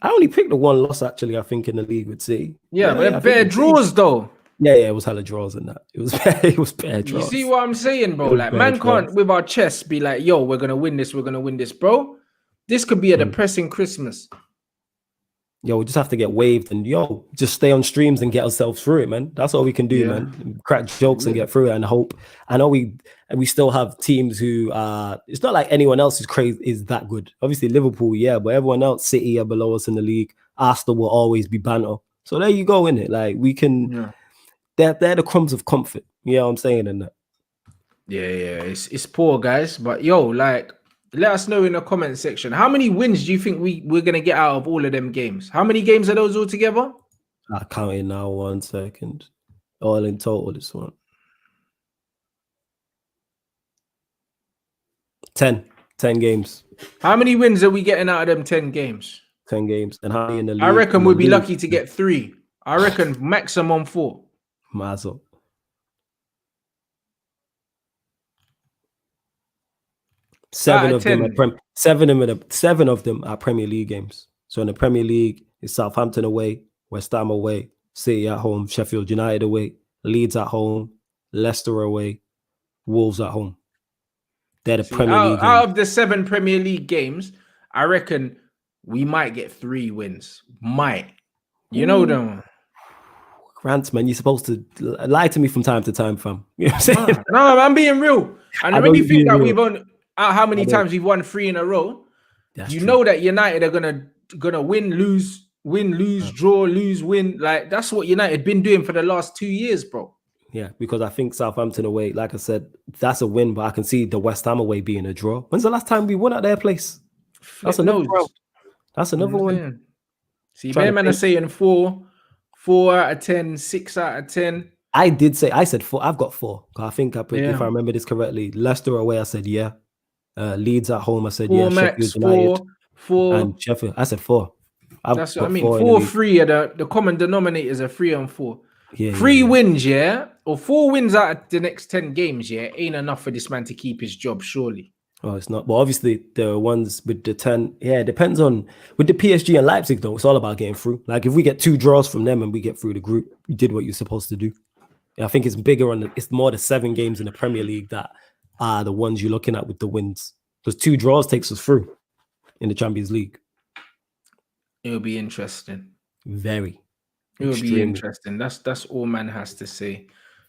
Speaker 2: only picked the 1 loss actually, I think, in the league with City.
Speaker 1: Yeah, but they're bare draws though.
Speaker 2: Yeah, it was hella draws in that. It was bare draws.
Speaker 1: You see what I'm saying, bro? Like, man can't with our chest be like, yo, we're gonna win this, bro. This could be a depressing Christmas.
Speaker 2: Yo, we just have to get waved and just stay on streams and get ourselves through it, man. That's all we can do, man. Crack jokes and get through it and hope. I know we still have teams who it's not like anyone else is that good. Obviously Liverpool, but everyone else, City are below us in the league. Arsenal will always be banter. So there you go, innit? Like we can they're the crumbs of comfort. You know what I'm saying in that?
Speaker 1: Yeah, it's poor, guys. But let us know in the comment section. How many wins do you think we're going to get out of all of them games? How many games are those all together?
Speaker 2: I count it now, 1 second. All in total, this one. 10 games.
Speaker 1: How many wins are we getting out of them 10 games?
Speaker 2: 10 games. And how many in the league?
Speaker 1: I reckon we'll be lucky to get 3. I reckon maximum 4.
Speaker 2: Mazel. Seven of them are Premier League games. So in the Premier League, it's Southampton away, West Ham away, City at home, Sheffield United away, Leeds at home, Leicester away, Wolves at home. They're the Premier League games.
Speaker 1: Out of the 7 Premier League games, I reckon we might get 3 wins. Might. You know them.
Speaker 2: Rants, man, you're supposed to lie to me from time to time, fam. You know what I'm saying?
Speaker 1: No, I'm being real. And when you think that we've won, how many times we've won 3 in a row, you know that United are gonna win, lose, draw, lose, win. Like that's what United been doing for the last 2 years, bro.
Speaker 2: Yeah, because I think Southampton away, like I said, that's a win, but I can see the West Ham away being a draw. When's the last time we won at their place? That's another one.
Speaker 1: See, bear man are saying 4 out of 10, 6 out of 10.
Speaker 2: I said 4. I've got 4. I think if I remember this correctly, Leicester away, I said yeah. Leeds at home, I said
Speaker 1: 4
Speaker 2: yeah.
Speaker 1: Max,
Speaker 2: Sheffield United
Speaker 1: 4,
Speaker 2: and Sheffield. I said 4.
Speaker 1: That's what I mean. 4, 3 are the common denominators are 3 and 4.
Speaker 2: Yeah,
Speaker 1: 3 wins, or 4 wins out of the next 10 games, ain't enough for this man to keep his job, surely.
Speaker 2: Oh, it's not. But obviously, the ones with the 10, it depends on with the PSG and Leipzig, though. It's all about getting through. Like if we get 2 draws from them and we get through the group, you did what you're supposed to do. I think it's bigger it's more the 7 games in the Premier League that are the ones you're looking at with the wins. Because 2 draws takes us through in the Champions League.
Speaker 1: It'll be interesting.
Speaker 2: Very.
Speaker 1: It'll be interesting. That's all man has to say.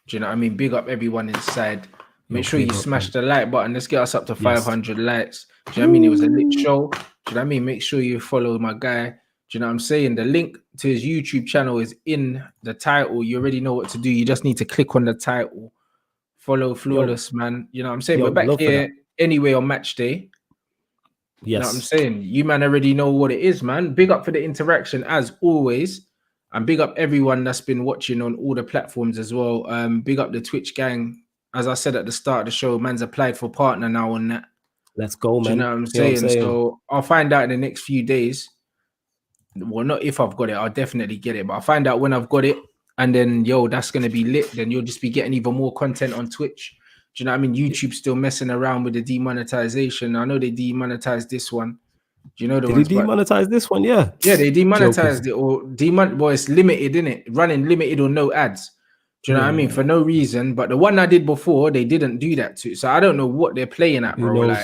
Speaker 1: Do you know what I mean? Big up everyone inside. Make sure you smash the like button. Let's get us up to 500 likes. Do you know what I mean? It was a lit show. Do you know what I mean? Make sure you follow my guy. Do you know what I'm saying? The link to his YouTube channel is in the title. You already know what to do. You just need to click on the title. Follow Flawless, man. You know what I'm saying? We're back here anyway on match day. Yes. You know what I'm saying? You man already know what it is, man. Big up for the interaction as always. And big up everyone that's been watching on all the platforms as well. Big up the Twitch gang. As I said at the start of the show, man's applied for partner now on that.
Speaker 2: Let's go, man.
Speaker 1: Do you know what I'm saying? So I'll find out in the next few days. Well, not if I've got it. I'll definitely get it. But I'll find out when I've got it. And then, that's going to be lit. Then you'll just be getting even more content on Twitch. Do you know what I mean? YouTube's still messing around with the demonetization. I know they demonetized this one. Do you know
Speaker 2: Did he demonetize this one? Yeah.
Speaker 1: Yeah, they demonetized it or it's limited, innit? Running limited or no ads. Do you know what I mean? For no reason. But the one I did before, they didn't do that too. So I don't know what they're playing at, bro.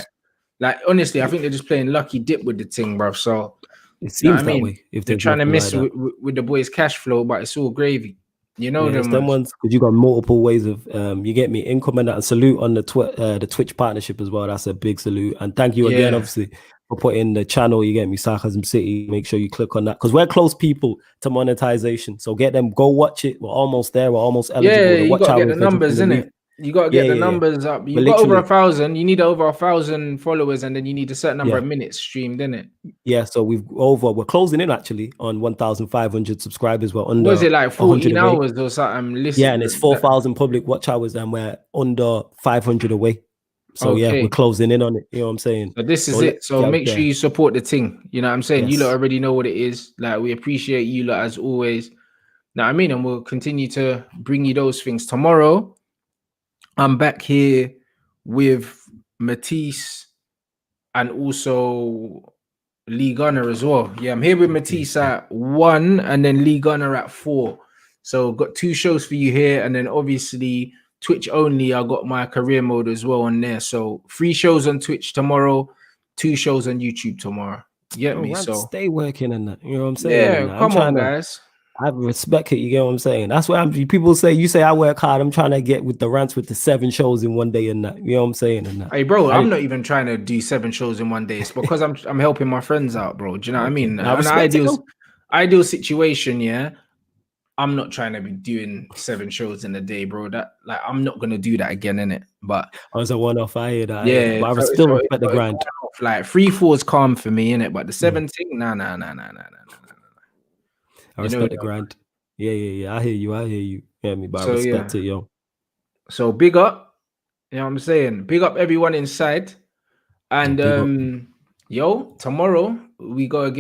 Speaker 1: Like honestly, I think they're just playing lucky dip with the thing, bro. So
Speaker 2: it seems that way.
Speaker 1: If they're trying to mess with the boys' cash flow, but it's all gravy. You know them
Speaker 2: ones because you got multiple ways of you get me income and salute on the Twitch partnership as well. That's a big salute and thank you again, obviously, for putting the channel. You get me, Sarcasm City. Make sure you click on that because we're close people to monetization. So get them, go watch it. We're almost there. We're almost eligible.
Speaker 1: Yeah, you got to get the numbers, innit? You got to get the numbers up. You got over 1,000. You need over 1,000 followers, and then you need a certain number of minutes streamed, innit?
Speaker 2: Yeah, so we're closing in actually on 1,500 subscribers. We're under.
Speaker 1: Was it like 14 hours or something?
Speaker 2: Yeah, and it's 4,000 public watch hours, and we're under 500 away. So we're closing in on it. You know what I'm saying?
Speaker 1: So this is it. So make sure you support the thing. You know what I'm saying? You lot already know what it is. Like we appreciate you lot as always. Now I mean, and we'll continue to bring you those things tomorrow. I'm back here with Matisse and also Lee Gunner as well. Yeah, I'm here with Matisse at 1 and then Lee Gunner at 4. So got 2 shows for you here. And then obviously Twitch only, I got my career mode as well on there. So 3 shows on Twitch tomorrow, 2 shows on YouTube tomorrow. You get me? So
Speaker 2: stay working on that. You know what I'm saying?
Speaker 1: Yeah, come on, guys.
Speaker 2: I respect it. You get what I'm saying? That's why people say, you say I work hard. I'm trying to get with the Rants with the 7 shows in one day and that. You know what I'm saying? And that.
Speaker 1: Hey, bro, I'm not even trying to do 7 shows in one day. It's because I'm helping my friends out, bro. Do you know what I mean? An ideal situation, yeah. I'm not trying to be doing 7 shows in a day, bro. That I'm not gonna do that again, innit? But
Speaker 2: I was a one-off. I hear that.
Speaker 1: Yeah,
Speaker 2: but I still respect the grind.
Speaker 1: Like 3-4 is calm for me, innit? But the 7 thing, nah.
Speaker 2: I respect the grind. Yeah. I hear you. You hear me? But I respect it, yo.
Speaker 1: So big up. You know what I'm saying? Big up everyone inside. And tomorrow we go again.